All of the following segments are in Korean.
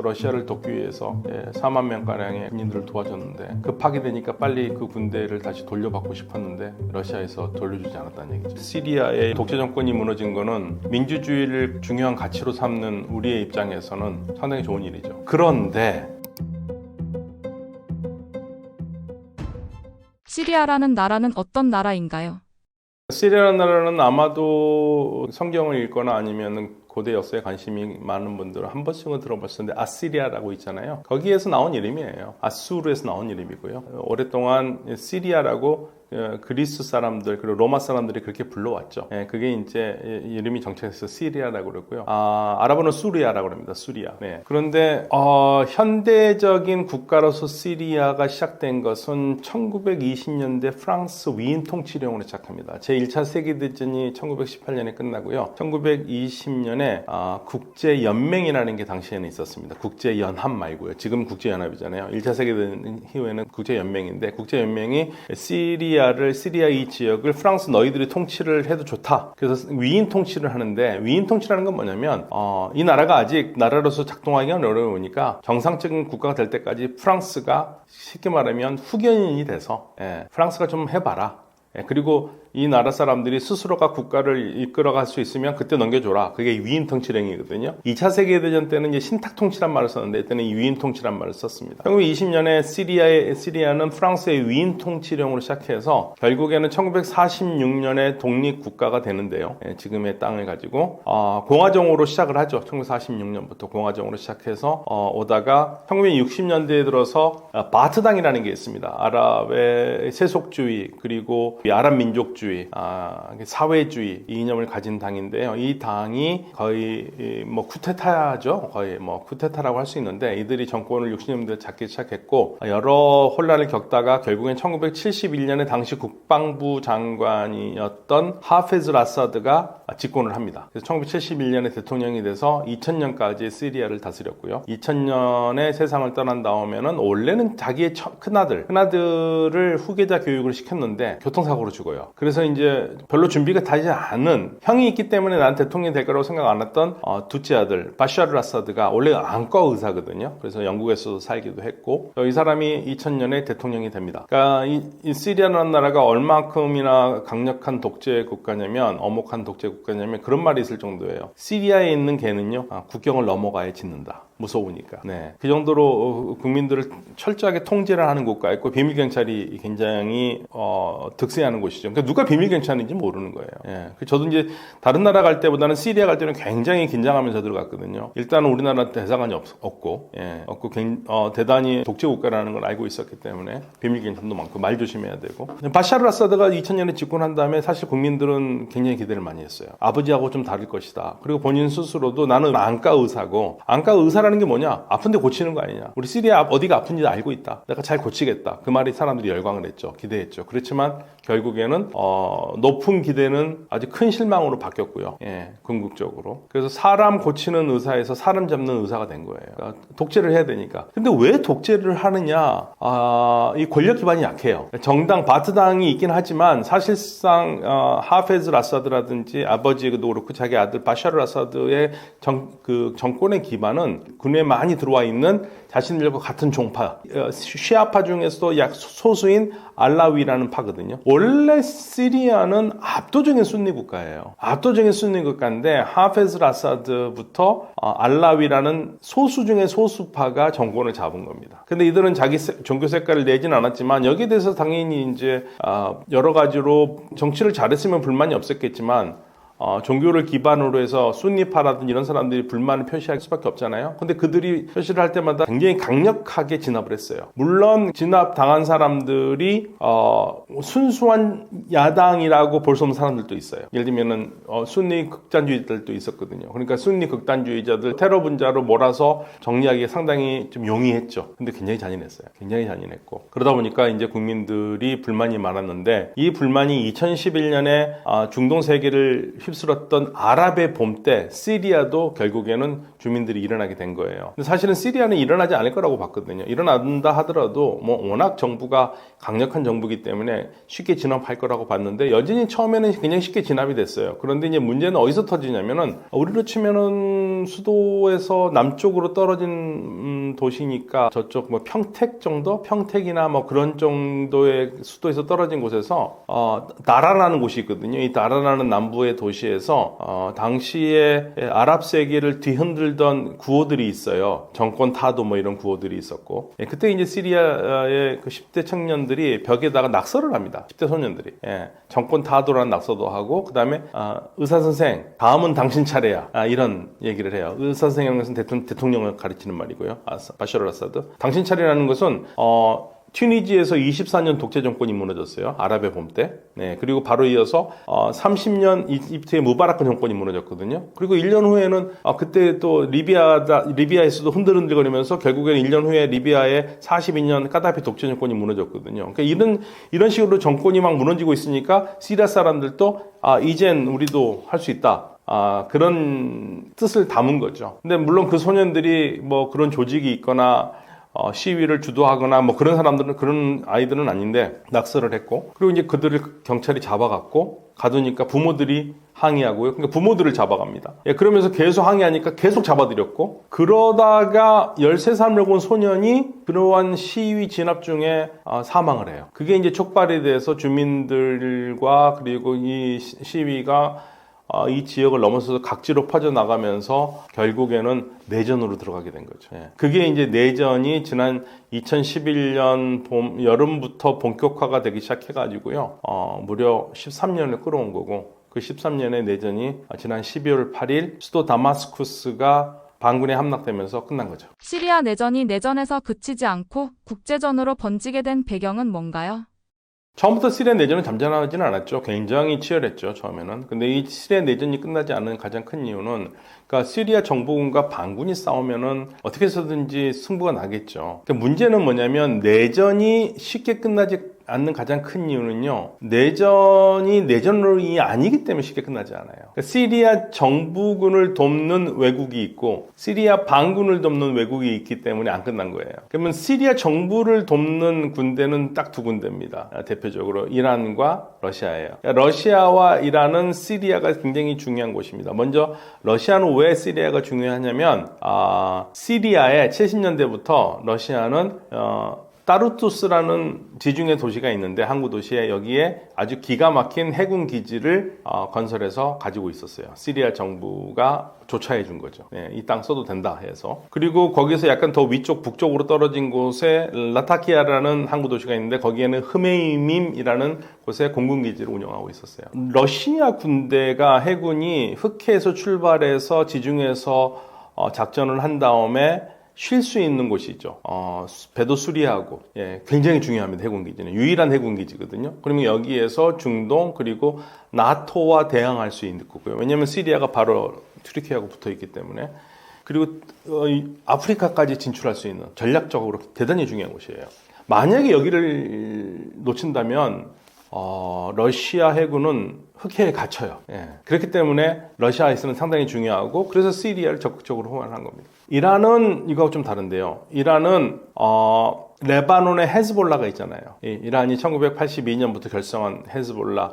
러시아를 돕기 위해서 4만 명가량의 군인들을 도와줬는데 급하게 되니까 빨리 그 군대를 다시 돌려받고 싶었는데 러시아에서 돌려주지 않았다는 얘기죠. 시리아의 독재 정권이 무너진 거는 민주주의를 중요한 가치로 삼는 우리의 입장에서는 상당히 좋은 일이죠. 그런데 시리아라는 나라는 어떤 나라인가요? 시리아라는 나라는 아마도 성경을 읽거나 아니면 고대 역사에 관심이 많은 분들은 한 번씩은 들어봤을 텐데 아시리아라고 있잖아요. 거기에서 나온 이름이에요. 아수르에서 나온 이름이고요. 오랫동안 시리아라고 그리스 사람들 그리고 로마 사람들이 그렇게 불러왔죠. 그게 이제 이름이 정착해서 시리아라고 그러고요. 아랍어는 수리아라고 합니다. 수리아. 네. 그런데 현대적인 국가로서 시리아가 시작된 것은 1920년대 프랑스 위인 통치령으로 시작합니다. 제1차 세계대전이 1918년에 끝나고요. 1920년에 국제연맹이라는 게 당시에는 있었습니다. 국제연합 말고요. 지금 국제연합이잖아요. 1차 세계대전 이후에는 국제연맹인데 국제연맹이 시리아 이 지역을 프랑스 너희들이 통치를 해도 좋다. 그래서 위인 통치를 하는데 위인 통치라는 건 뭐냐면 이 나라가 아직 나라로서 작동하기가 어려우니까 정상적인 국가가 될 때까지 프랑스가 쉽게 말하면 후견인이 돼서 프랑스가 좀 해봐라. 그리고 이 나라 사람들이 스스로가 국가를 이끌어갈 수 있으면 그때 넘겨줘라. 그게 위인 통치령이거든요. 2차 세계대전 때는 이제 신탁 통치란 말을 썼는데 이때는 위인 통치란 말을 썼습니다. 1920년에 시리아는 프랑스의 위인 통치령으로 시작해서 결국에는 1946년에 독립국가가 되는데요. 지금의 땅을 가지고 공화정으로 시작을 하죠. 1946년부터 공화정으로 시작해서 오다가 1960년대에 들어서 바트당이라는 게 있습니다. 아랍의 세속주의 그리고 아랍 민족주의 사회주의 이 이념을 가진 당인데요. 이 당이 거의 뭐 쿠데타죠. 거의 뭐 쿠데타라고 할 수 있는데 이들이 정권을 60년대 잡기 시작했고 여러 혼란을 겪다가 결국엔 1971년에 당시 국방부 장관이었던 하페즈 라사드가 집권을 합니다. 그래서 1971년에 대통령이 돼서 2000년까지 시리아를 다스렸고요. 2000년에 세상을 떠난 다음에는 원래는 자기의 큰아들을 후계자 교육을 시켰는데 교통사고로 죽어요. 그래서 이제 별로 준비가 되지 않은 형이 있기 때문에 난 대통령이 될 거라고 생각 안 했던 둘째 아들 바샤르 아사드가 원래 안과 의사거든요. 그래서 영국에서 살기도 했고 이 사람이 2000년에 대통령이 됩니다. 그러니까 이 시리아라는 나라가 얼마큼이나 강력한 독재 국가냐면 엄혹한 독재 국가냐면 그런 말이 있을 정도예요. 시리아에 있는 개는요 국경을 넘어가야 짖는다. 무서우니까. 네. 그 정도로 국민들을 철저하게 통제를 하는 국가였고 비밀 경찰이 굉장히 득세하는 곳이죠. 그러니까 누가 비밀 경찰인지 모르는 거예요. 예. 저도 이제 다른 나라 갈 때보다는 시리아 갈 때는 굉장히 긴장하면서 들어갔거든요. 일단은 우리나라 대사관이 없고 대단히 독재 국가라는 걸 알고 있었기 때문에 비밀 경찰도 많고 말 조심해야 되고. 바샤르 아사드가 2000년에 집권한 다음에 사실 국민들은 굉장히 기대를 많이 했어요. 아버지하고 좀 다를 것이다. 그리고 본인 스스로도 나는 안과 의사고 안과 의사라는 게 뭐냐? 아픈데 고치는 거 아니냐? 우리 시리아 어디가 아픈지 알고 있다. 내가 잘 고치겠다. 그 말이 사람들이 열광을 했죠. 기대했죠. 그렇지만 결국에는 높은 기대는 아주 큰 실망으로 바뀌었고요. 궁극적으로. 그래서 사람 고치는 의사에서 사람 잡는 의사가 된 거예요. 그러니까 독재를 해야 되니까. 근데 왜 독재를 하느냐? 이 권력 기반이 약해요. 정당 바트당이 있긴 하지만 사실상 하페즈 라사드라든지 아버지도 그렇고 자기 아들 바샤르 아사드의 정권의 기반은 군에 많이 들어와 있는 자신들과 같은 종파, 시아파 중에서도 약 소수인 알라위라는 파거든요. 원래 시리아는 압도적인 순니 국가예요. 압도적인 순니 국가인데 하페즈 라사드부터 알라위라는 소수 중에 소수파가 정권을 잡은 겁니다. 근데 이들은 자기 종교 색깔을 내진 않았지만 여기에 대해서 당연히 이제 여러 가지로 정치를 잘했으면 불만이 없었겠지만 종교를 기반으로 해서 순니파라든지 이런 사람들이 불만을 표시할 수밖에 없잖아요. 근데 그들이 표시를 할 때마다 굉장히 강력하게 진압을 했어요. 물론 진압당한 사람들이 순수한 야당이라고 볼 수 없는 사람들도 있어요. 예를 들면은 순니 극단주의자들도 있었거든요. 그러니까 순니 극단주의자들 테러 분자로 몰아서 정리하기가 상당히 좀 용이했죠. 근데 굉장히 잔인했어요. 굉장히 잔인했고 그러다 보니까 이제 국민들이 불만이 많았는데 이 불만이 2011년에 중동 세계를 휩쓸었던 아랍의 봄 때 시리아도 결국에는 주민들이 일어나게 된 거예요. 근데 사실은 시리아는 일어나지 않을 거라고 봤거든요. 일어난다 하더라도 뭐 워낙 정부가 강력한 정부이기 때문에 쉽게 진압할 거라고 봤는데 여전히 처음에는 그냥 쉽게 진압이 됐어요. 그런데 이제 문제는 어디서 터지냐면은 우리로 치면은 수도에서 남쪽으로 떨어진 도시니까 저쪽 뭐 평택 정도? 평택이나 뭐 그런 정도의 수도에서 떨어진 곳에서 다라라는 곳이 있거든요. 이 다라라는 남부의 도시에서 당시에 아랍 세계를 뒤흔들던 구호들이 있어요. 정권 타도 뭐 이런 구호들이 있었고 그때 이제 시리아의 그 10대 청년들이 벽에다가 낙서를 합니다. 10대 소년들이 정권 타도라는 낙서도 하고 그 다음에 의사 선생 다음은 당신 차례야 이런 얘기를 해요. 의사 선생이라는 것은 대통령을 가르치는 말이고요. 바샤르 아사드 당신 차례라는 것은 튀니지에서 24년 독재 정권이 무너졌어요. 아랍의 봄 때. 네, 그리고 바로 이어서 30년 이집트의 무바라크 정권이 무너졌거든요. 그리고 1년 후에는 그때 또 리비아에서도 흔들흔들거리면서 결국에는 1년 후에 리비아의 42년 까다피 독재 정권이 무너졌거든요. 그러니까 이런 식으로 정권이 막 무너지고 있으니까 시리아 사람들도 이젠 우리도 할 수 있다. 그런 뜻을 담은 거죠. 근데 물론 그 소년들이 뭐 그런 조직이 있거나 시위를 주도하거나 뭐 그런 아이들은 아닌데 낙서를 했고 그리고 이제 그들을 경찰이 잡아갔고 가두니까 부모들이 항의하고요. 그러니까 부모들을 잡아갑니다. 그러면서 계속 항의하니까 계속 잡아들였고 그러다가 13살 먹은 소년이 그러한 시위 진압 중에 사망을 해요. 그게 이제 촉발이 돼서 주민들과 그리고 이 시위가 이 지역을 넘어서서 각지로 퍼져나가면서 결국에는 내전으로 들어가게 된 거죠. 그게 이제 내전이 지난 2011년 여름부터 본격화가 되기 시작해가지고요. 무려 13년을 끌어온 거고 그 13년의 내전이 지난 12월 8일 수도 다마스쿠스가 반군에 함락되면서 끝난 거죠. 시리아 내전이 내전에서 그치지 않고 국제전으로 번지게 된 배경은 뭔가요? 처음부터 시리아 내전은 잠잠하지는 않았죠. 굉장히 치열했죠, 처음에는. 근데 이 시리아 내전이 끝나지 않은 가장 큰 이유는 그러니까 시리아 정부군과 반군이 싸우면은 어떻게 해서든지 승부가 나겠죠. 그러니까 문제는 뭐냐면 내전이 쉽게 끝나지 않는 가장 큰 이유는요. 내전이 내전이 아니기 때문에 쉽게 끝나지 않아요. 그러니까 시리아 정부군을 돕는 왜국이 있고 시리아 반군을 돕는 왜국이 있기 때문에 안 끝난 거예요. 그러면 시리아 정부를 돕는 군대는 딱 두 군데입니다. 대표적으로 이란과 러시아예요. 그러니까 러시아와 이란은 시리아가 굉장히 중요한 곳입니다. 먼저 러시아는 왜 시리아가 중요하냐면 시리아에 70년대부터 러시아는 따르투스라는 지중해 도시가 있는데 항구 도시에 여기에 아주 기가 막힌 해군 기지를 건설해서 가지고 있었어요. 시리아 정부가 조차해 준 거죠. 이 땅 써도 된다 해서. 그리고 거기서 약간 더 위쪽 북쪽으로 떨어진 곳에 라타키아라는 항구 도시가 있는데 거기에는 흐메이밈이라는 곳에 공군 기지를 운영하고 있었어요. 러시아 군대가 해군이 흑해에서 출발해서 지중해에서 작전을 한 다음에 쉴 수 있는 곳이죠. 배도 수리하고 굉장히 중요합니다. 해군기지는 유일한 해군기지거든요. 그러면 여기에서 중동 그리고 나토와 대항할 수 있는 거고요. 왜냐하면 시리아가 바로 튀르키예하고 붙어 있기 때문에 그리고 아프리카까지 진출할 수 있는 전략적으로 대단히 중요한 곳이에요. 만약에 여기를 놓친다면 러시아 해군은 흑해에 갇혀요. 그렇기 때문에 러시아에서는 상당히 중요하고 그래서 시리아를 적극적으로 후원한 겁니다. 이란은 이거하고 좀 다른데요. 이란은 레바논의 헤즈볼라가 있잖아요. 이란이 1982년부터 결성한 헤즈볼라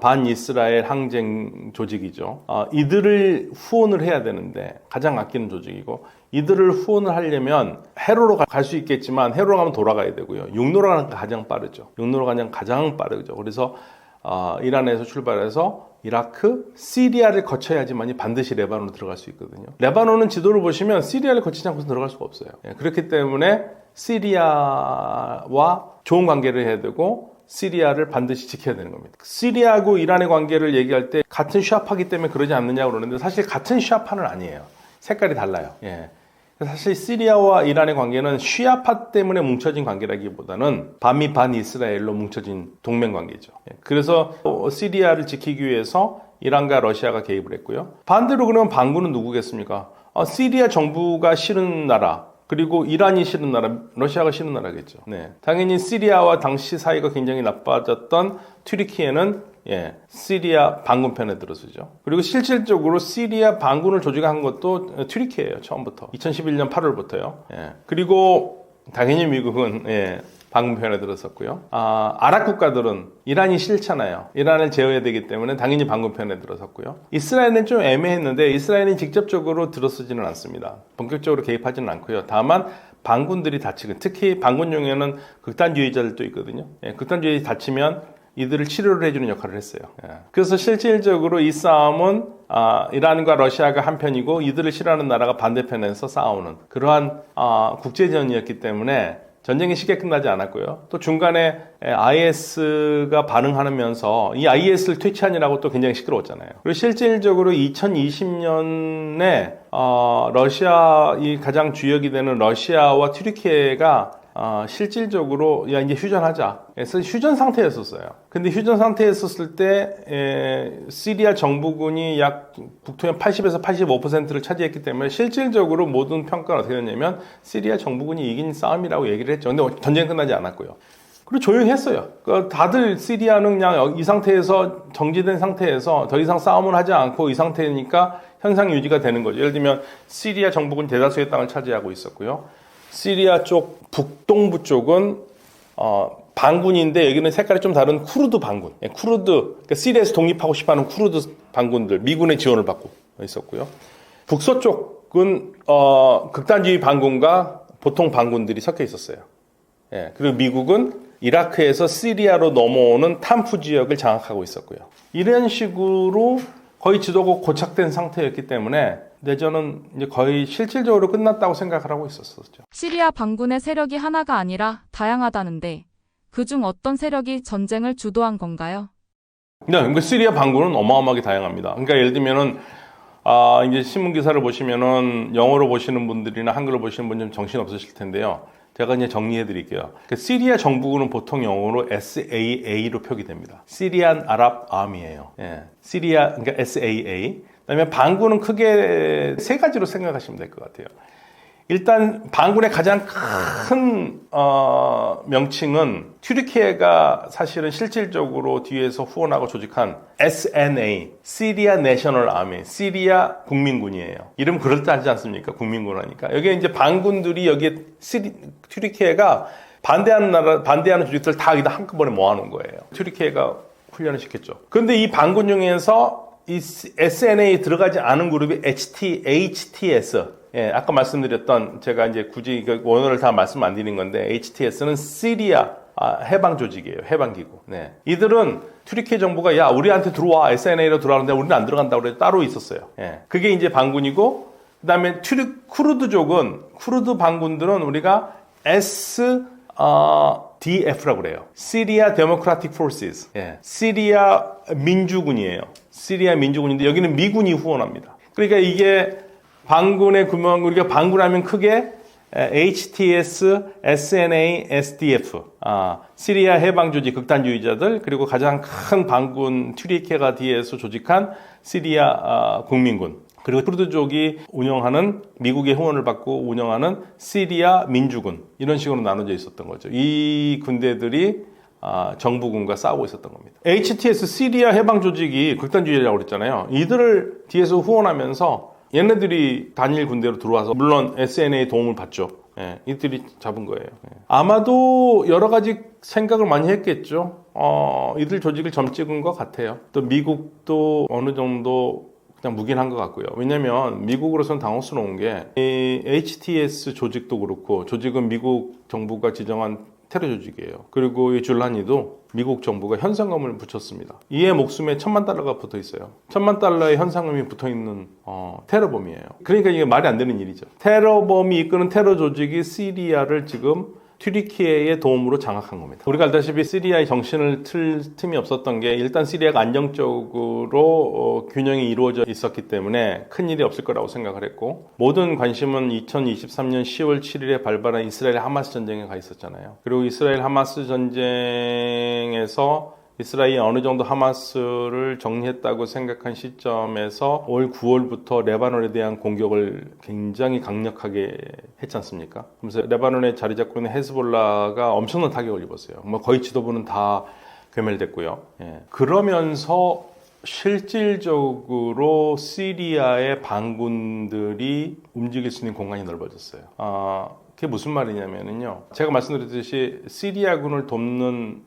반이스라엘 항쟁 조직이죠. 이들을 후원을 해야 되는데 가장 아끼는 조직이고 이들을 후원을 하려면 해로로 갈 수 있겠지만 해로로 가면 돌아가야 되고요. 육로로 가는 게 가장 빠르죠. 육로로 가면 가장 빠르죠. 그래서 이란에서 출발해서 이라크, 시리아를 거쳐야지만이 반드시 레바논으로 들어갈 수 있거든요. 레바논은 지도를 보시면 시리아를 거치지 않고서 들어갈 수가 없어요. 그렇기 때문에 시리아와 좋은 관계를 해야 되고 시리아를 반드시 지켜야 되는 겁니다. 시리아하고 이란의 관계를 얘기할 때 같은 샤파기 때문에 그러지 않느냐고 그러는데 사실 같은 샤파는 아니에요. 색깔이 달라요. 사실 시리아와 이란의 관계는 쉬아파 때문에 뭉쳐진 관계라기보다는 반미 반이스라엘로 뭉쳐진 동맹 관계죠. 그래서 시리아를 지키기 위해서 이란과 러시아가 개입을 했고요. 반대로 그러면 반군은 누구겠습니까? 시리아 정부가 싫은 나라, 그리고 이란이 싫은 나라, 러시아가 싫은 나라겠죠. 당연히 시리아와 당시 사이가 굉장히 나빠졌던 튀르키예는 시리아 반군 편에 들어서죠. 그리고 실질적으로 시리아 반군을 조직한 것도 튀르키예요. 처음부터 2011년 8월부터요. 그리고 당연히 미국은 반군 편에 들었었고요. 아랍 국가들은 이란이 싫잖아요. 이란을 제어해야 되기 때문에 당연히 반군 편에 들어섰고요. 이스라엘은 좀 애매했는데 이스라엘은 직접적으로 들어서지는 않습니다. 본격적으로 개입하지는 않고요. 다만 반군들이 다치고, 특히 반군 중에는 극단주의자들도 있거든요. 극단주의 다치면 이들을 치료를 해주는 역할을 했어요. 그래서 실질적으로 이 싸움은 이란과 러시아가 한편이고 이들을 싫어하는 나라가 반대편에서 싸우는 그러한 국제전이었기 때문에 전쟁이 쉽게 끝나지 않았고요. 또 중간에 IS가 반응하면서 이 IS를 퇴치하느라고 또 굉장히 시끄러웠잖아요. 그리고 실질적으로 2020년에 러시아, 이 가장 주역이 되는 러시아와 튀르키예가 실질적으로 이제 휴전하자 해서 휴전 상태였었어요. 근데 휴전 상태였었을 때 시리아 정부군이 약 국토의 80에서 85%를 차지했기 때문에 실질적으로 모든 평가는 어떻게 됐냐면 시리아 정부군이 이긴 싸움이라고 얘기를 했죠. 근데 전쟁이 끝나지 않았고요. 그리고 조용히 했어요. 그러니까 다들 시리아는 그냥 이 상태에서 정지된 상태에서 더 이상 싸움을 하지 않고 이 상태니까 현상 유지가 되는 거죠. 예를 들면 시리아 정부군 대다수의 땅을 차지하고 있었고요. 시리아 쪽 북동부 쪽은 반군인데 여기는 색깔이 좀 다른 쿠르드 반군, 쿠르드, 그러니까 시리아에서 독립하고 싶어하는 쿠르드 반군들, 미군의 지원을 받고 있었고요. 북서쪽은 극단주의 반군과 보통 반군들이 섞여 있었어요. 그리고 미국은 이라크에서 시리아로 넘어오는 탐프 지역을 장악하고 있었고요. 이런 식으로 거의 지도가 고착된 상태였기 때문에 내전은 이제 거의 실질적으로 끝났다고 생각을 하고 있었었죠. 시리아 반군의 세력이 하나가 아니라 다양하다는데 그중 어떤 세력이 전쟁을 주도한 건가요? 네, 그러니까 시리아 반군은 어마어마하게 다양합니다. 그러니까 예를 들면은 이제 신문 기사를 보시면은 영어로 보시는 분들이나 한글로 보시는 분들은 정신 없으실 텐데요. 제가 이제 정리해 드릴게요. 그러니까 시리아 정부군은 보통 영어로 SAA로 표기됩니다. 시리안 아랍 아미예요. 시리아, 그러니까 SAA. 그다음에 반군은 크게 세 가지로 생각하시면 될 것 같아요. 일단 반군의 가장 큰 명칭은 튀르키예가 사실은 실질적으로 뒤에서 후원하고 조직한 SNA, 시리아 내셔널 아미, 시리아 국민군이에요. 이름 그럴듯하지 않습니까? 국민군 하니까. 여기에 이제 반군들이 여기에 튀르키예가 반대하는 조직들 다 여기다 한꺼번에 모아놓은 거예요. 튀르키예가 훈련을 시켰죠. 그런데 이 반군 중에서 이 SNA에 들어가지 않은 그룹이 HTS. 아까 말씀드렸던, 제가 이제 굳이 원어를 다 말씀 안 드린 건데, HTS는 시리아 해방 조직이에요. 해방기구. 이들은 튀르키예 정부가, 야, 우리한테 들어와. SNA로 들어가는데 우리는 안 들어간다고 그래 따로 있었어요. 그게 이제 반군이고, 그 다음에 쿠르드족은, 쿠르드 반군들은 우리가 DF라고 그래요. Syria Democratic Forces. 시리아 민주군이에요. 시리아 민주군인데 여기는 미군이 후원합니다. 그러니까 이게 반군의 구명, 우리가 반군하면 크게 HTS, SNA, SDF, 시리아 해방조직 극단주의자들, 그리고 가장 큰 반군 튀르키예가 뒤에서 조직한 시리아 국민군, 그리고 쿠르드족이 운영하는, 미국의 후원을 받고 운영하는 시리아 민주군, 이런 식으로 나눠져 있었던 거죠. 이 군대들이 정부군과 싸우고 있었던 겁니다. HTS 시리아 해방 조직이 극단주의라고 그랬잖아요. 이들을 뒤에서 후원하면서 얘네들이 단일 군대로 들어와서, 물론 SNA의 도움을 받죠. 이들이 잡은 거예요. 아마도 여러 가지 생각을 많이 했겠죠. 이들 조직을 점 찍은 것 같아요. 또 미국도 어느 정도 그냥 묵인한 것 같고요. 왜냐면 미국으로서는 당혹스러운 게 이 HTS 조직도 그렇고, 조직은 미국 정부가 지정한 테러 조직이에요. 그리고 이 줄라니도 미국 정부가 현상금을 붙였습니다. 이에 목숨에 $10,000,000가 붙어 있어요. $10,000,000의 현상금이 붙어 있는 테러범이에요. 그러니까 이게 말이 안 되는 일이죠. 테러범이 이끄는 테러 조직이 시리아를 지금 튀르키예의 도움으로 장악한 겁니다. 우리가 알다시피 시리아의 정신을 틀 틈이 없었던 게, 일단 시리아가 안정적으로 균형이 이루어져 있었기 때문에 큰 일이 없을 거라고 생각을 했고, 모든 관심은 2023년 10월 7일에 발발한 이스라엘 하마스 전쟁에 가 있었잖아요. 그리고 이스라엘 하마스 전쟁에서 이스라엘이 어느 정도 하마스를 정리했다고 생각한 시점에서 올 9월부터 레바논에 대한 공격을 굉장히 강력하게 했지 않습니까? 그래서 레바논에 자리 잡고 있는 헤즈볼라가 엄청난 타격을 입었어요. 뭐 거의 지도부는 다 괴멸됐고요. 예. 그러면서 실질적으로 시리아의 반군들이 움직일 수 있는 공간이 넓어졌어요. 그게 무슨 말이냐면요. 제가 말씀드렸듯이 시리아군을 돕는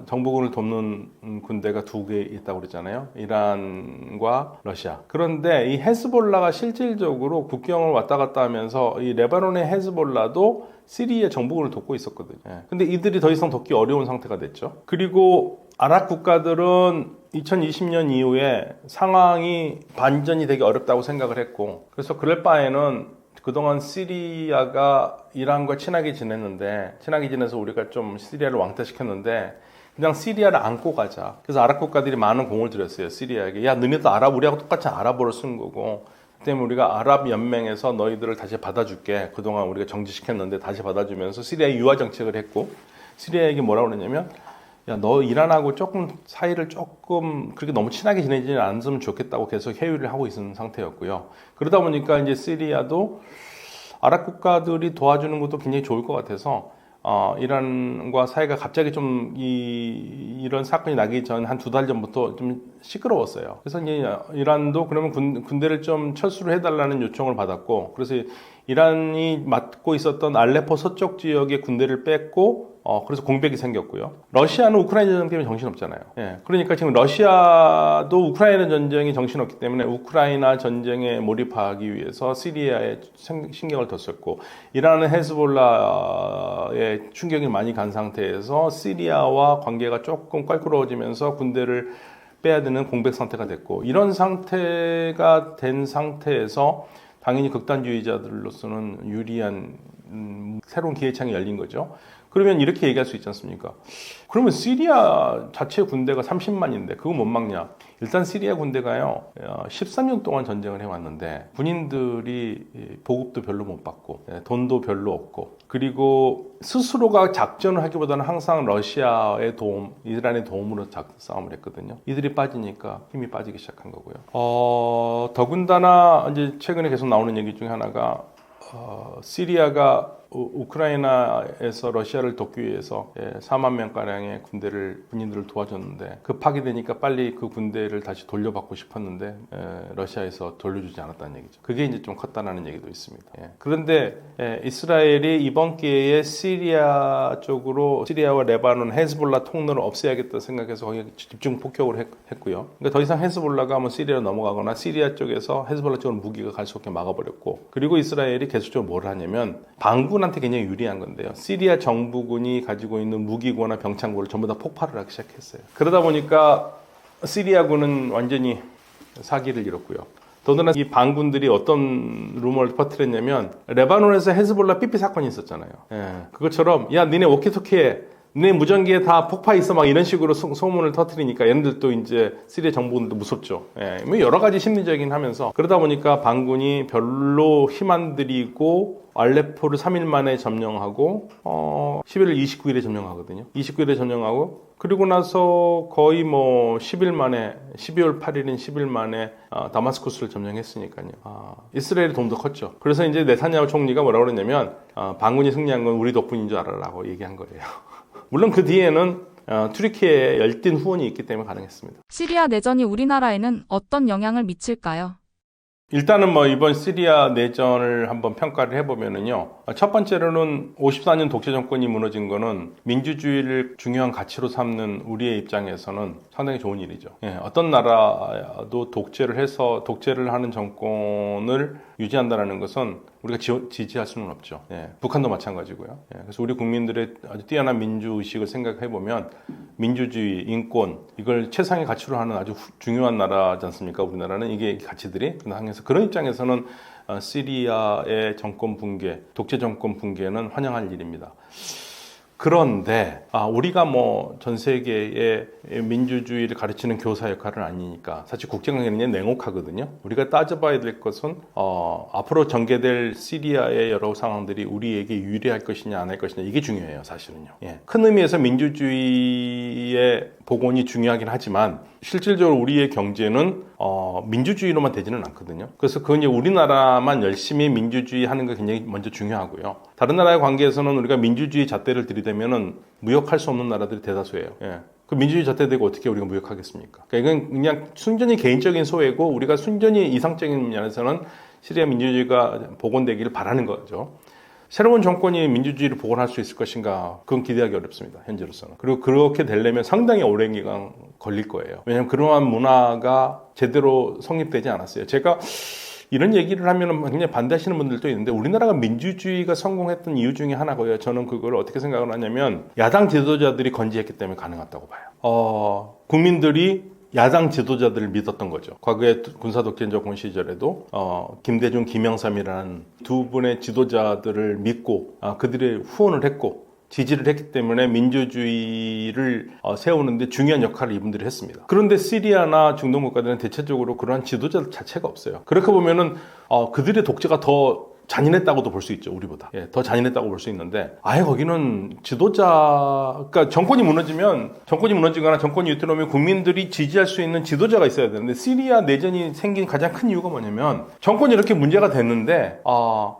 정부군을 돕는 군대가 두 개 있다고 그랬잖아요. 이란과 러시아. 그런데 이 헤즈볼라가 실질적으로 국경을 왔다 갔다 하면서 이 레바논의 헤즈볼라도 시리아 정부군을 돕고 있었거든요. 근데 이들이 더 이상 돕기 어려운 상태가 됐죠. 그리고 아랍 국가들은 2020년 이후에 상황이 반전이 되게 어렵다고 생각을 했고, 그래서 그럴 바에는 그동안 시리아가 이란과 친하게 지내서 우리가 좀 시리아를 왕따시켰는데 그냥 시리아를 안고 가자. 그래서 아랍 국가들이 많은 공을 들였어요. 시리아에게. 야, 너네도 우리하고 똑같이 아랍어를 쓴 거고, 그 때문에 우리가 아랍 연맹에서 너희들을 다시 받아줄게. 그동안 우리가 정지시켰는데 다시 받아주면서 시리아에 유화 정책을 했고, 시리아에게 뭐라고 그랬냐면, 야, 너 이란하고 사이를 그렇게 너무 친하게 지내지는 않으면 좋겠다고 계속 회유를 하고 있는 상태였고요. 그러다 보니까 이제 시리아도 아랍 국가들이 도와주는 것도 굉장히 좋을 것 같아서, 이란과 사이가 갑자기 이런 사건이 나기 전 한 2달 전부터 좀 시끄러웠어요. 그래서 이제 이란도 그러면 군대를 좀 철수를 해달라는 요청을 받았고, 그래서 이란이 맡고 있었던 알레포 서쪽 지역의 군대를 뺐고, 그래서 공백이 생겼고요. 러시아는 우크라이나 전쟁 때문에 정신없잖아요. 예. 그러니까 지금 러시아도 우크라이나 전쟁이 정신없기 때문에 우크라이나 전쟁에 몰입하기 위해서 시리아에 신경을 더 썼고, 이란은 헤즈볼라의 충격이 많이 간 상태에서 시리아와 관계가 조금 껄끄러워지면서 군대를 빼야 되는 공백 상태가 됐고, 이런 상태가 된 상태에서 당연히 극단주의자들로서는 유리한 새로운 기회창이 열린 거죠. 그러면 이렇게 얘기할 수 있지 않습니까? 그러면 시리아 자체 군대가 30만인데 그거 못 막냐? 일단 시리아 군대가요, 13년 동안 전쟁을 해왔는데 군인들이 보급도 별로 못 받고 돈도 별로 없고, 그리고 스스로가 작전을 하기보다는 항상 러시아의 도움, 이란의 도움으로 싸움을 했거든요. 이들이 빠지니까 힘이 빠지기 시작한 거고요. 더군다나 이제 최근에 계속 나오는 얘기 중에 하나가 시리아가 우크라이나에서 러시아를 돕기 위해서 4만 명가량의 군인들을 도와줬는데, 급하게 되니까 빨리 그 군대를 다시 돌려받고 싶었는데 러시아에서 돌려주지 않았다는 얘기죠. 그게 이제 좀 컸다는 얘기도 있습니다. 그런데 이스라엘이 이번 기회에 시리아와 레바논 헤즈볼라 통로를 없애야겠다 생각해서 거기 집중 폭격을 했고요. 그러니까 더 이상 헤즈볼라가 시리아로 넘어가거나 시리아 쪽에서 헤즈볼라 쪽으로 무기가 갈 수 없게 막아버렸고, 그리고 이스라엘이 계속적으로 뭘 하냐면 반군한테 굉장히 유리한 건데요. 시리아 정부군이 가지고 있는 무기고나 병창고를 전부 다 폭발을 하기 시작했어요. 그러다 보니까 시리아군은 완전히 사기를 잃었고요. 더더나 이 반군들이 어떤 루머를 퍼뜨렸냐면, 레바논에서 헤즈볼라 삐삐 사건이 있었잖아요. 그것처럼 야, 니네 워키토키에 네 무전기에 다 폭파 있어, 막 이런 식으로 소문을 터뜨리니까 얘네들도 이제 시리아 정부군도 무섭죠. 여러 가지 심리적인 하면서, 그러다 보니까 반군이 별로 힘 안 들이고 알레포를 3일 만에 점령하고 11월 29일에 점령하거든요. 29일에 점령하고, 그리고 나서 거의 10일 만에, 12월 8일인 10일 만에 다마스쿠스를 점령했으니까요. 이스라엘이 도움도 컸죠. 그래서 이제 네타냐후 총리가 뭐라고 그랬냐면, 반군이 승리한 건 우리 덕분인 줄 알아라고 얘기한 거예요. 물론 그 뒤에는 튀르키예의 열띤 후원이 있기 때문에 가능했습니다. 시리아 내전이 우리나라에는 어떤 영향을 미칠까요? 일단은 이번 시리아 내전을 한번 평가를 해보면은요, 첫 번째로는 54년 독재 정권이 무너진 거는 민주주의를 중요한 가치로 삼는 우리의 입장에서는 상당히 좋은 일이죠. 어떤 나라도 독재를 하는 정권을 유지한다는 것은 우리가 지지할 수는 없죠. 북한도 마찬가지고요. 그래서 우리 국민들의 아주 뛰어난 민주의식을 생각해보면 민주주의, 인권, 이걸 최상의 가치로 하는 아주 중요한 나라지 않습니까? 우리나라는 이게 가치들이. 그래서 그런 입장에서는 시리아의 정권 붕괴, 독재 정권 붕괴는 환영할 일입니다. 그런데 우리가 전 세계의 민주주의를 가르치는 교사 역할은 아니니까 사실 국제관계는 냉혹하거든요. 우리가 따져봐야 될 것은 앞으로 전개될 시리아의 여러 상황들이 우리에게 유리할 것이냐 안 할 것이냐, 이게 중요해요. 사실은요. 큰 의미에서 민주주의의 복원이 중요하긴 하지만 실질적으로 우리의 경제는 민주주의로만 되지는 않거든요. 그래서 그건 이제 우리나라만 열심히 민주주의 하는 게 굉장히 먼저 중요하고요. 다른 나라의 관계에서는 우리가 민주주의 잣대를 들이대면은 무역할 수 없는 나라들이 대다수예요. 그 민주주의 잣대되고 어떻게 우리가 무역하겠습니까? 그러니까 이건 그냥 순전히 개인적인 소외고 우리가 순전히 이상적인 면에서는 시리아 민주주의가 복원되기를 바라는 거죠. 새로운 정권이 민주주의를 복원할 수 있을 것인가? 그건 기대하기 어렵습니다. 현재로서는. 그리고 그렇게 되려면 상당히 오랜 기간 걸릴 거예요. 왜냐하면 그러한 문화가 제대로 성립되지 않았어요. 제가 이런 얘기를 하면 굉장히 반대하시는 분들도 있는데 우리나라가 민주주의가 성공했던 이유 중에 하나고요. 저는 그걸 어떻게 생각을 하냐면 야당 지도자들이 건재했기 때문에 가능했다고 봐요. 국민들이 야당 지도자들을 믿었던 거죠. 과거에 군사독재 정권 시절에도 김대중, 김영삼이라는 두 분의 지도자들을 믿고 그들의 후원을 했고 지지를 했기 때문에 민주주의를 세우는데 중요한 역할을 이분들이 했습니다. 그런데 시리아나 중동 국가들은 대체적으로 그러한 지도자들 자체가 없어요. 그렇게 보면은 그들의 독재가 더 잔인했다고도 볼 수 있죠, 우리보다. 예, 더 잔인했다고 볼 수 있는데, 아예 거기는 그러니까 정권이 무너지거나 정권이 유태로우면 국민들이 지지할 수 있는 지도자가 있어야 되는데, 시리아 내전이 생긴 가장 큰 이유가 뭐냐면, 정권이 이렇게 문제가 됐는데,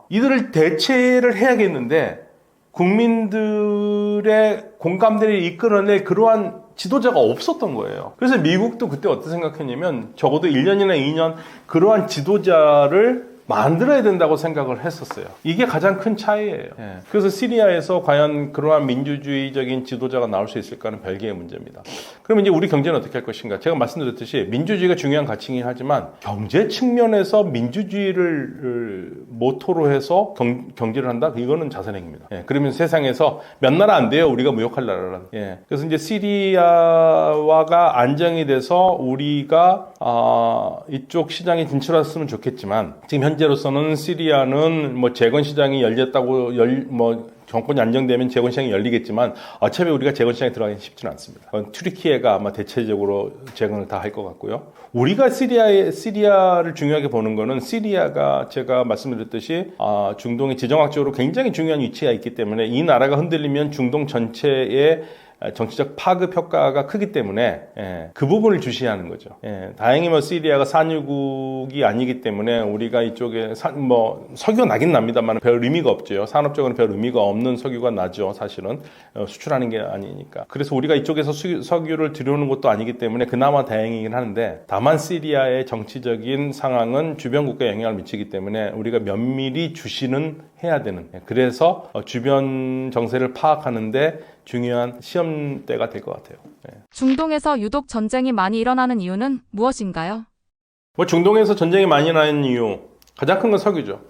이들을 대체를 해야겠는데, 국민들의 공감대를 이끌어낼 그러한 지도자가 없었던 거예요. 그래서 미국도 그때 어떻게 생각했냐면, 적어도 1년이나 2년 그러한 지도자를 만들어야 된다고 생각을 했었어요. 이게 가장 큰 차이예요. 예. 그래서 시리아에서 과연 그러한 민주주의적인 지도자가 나올 수 있을까는 별개의 문제입니다. 그러면 이제 우리 경제는 어떻게 할 것인가? 제가 말씀드렸듯이 민주주의가 중요한 가치이긴 하지만 경제 측면에서 민주주의를 모토로 해서 경제를 한다? 이거는 자선행위입니다. 예. 그러면 세상에서 몇 나라 안 돼요. 우리가 무역할 나라란. 예. 그래서 이제 시리아화가 안정이 돼서 우리가 이쪽 시장에 진출했으면 좋겠지만 지금 현재로서는 시리아는 재건 시장이 열렸다고 정권이 안정되면 재건 시장이 열리겠지만 어차피 우리가 재건 시장에 들어가기 쉽지는 않습니다. 튀르키예가 아마 대체적으로 재건을 다 할 것 같고요. 우리가 시리아를 중요하게 보는 거는 시리아가 제가 말씀드렸듯이 중동의 지정학적으로 굉장히 중요한 위치가 있기 때문에 이 나라가 흔들리면 중동 전체의 정치적 파급 효과가 크기 때문에 그 부분을 주시하는 거죠. 다행히 시리아가 산유국이 아니기 때문에 우리가 이쪽에 석유가 나긴 납니다만 별 의미가 없죠. 산업적으로는 별 의미가 없는 석유가 나죠. 사실은 수출하는 게 아니니까. 그래서 우리가 이쪽에서 석유를 들여오는 것도 아니기 때문에 그나마 다행이긴 하는데 다만 시리아의 정치적인 상황은 주변 국가에 영향을 미치기 때문에 우리가 면밀히 주시는 해야 되는 그래서 주변 정세를 파악하는데 중요한 시험대가 될 것 같아요. 중동에서 유독 전쟁이 많이 일어나는 이유는 무엇인가요? 중동에서 전쟁이 많이 나는 이유 가장 큰 건 석유죠.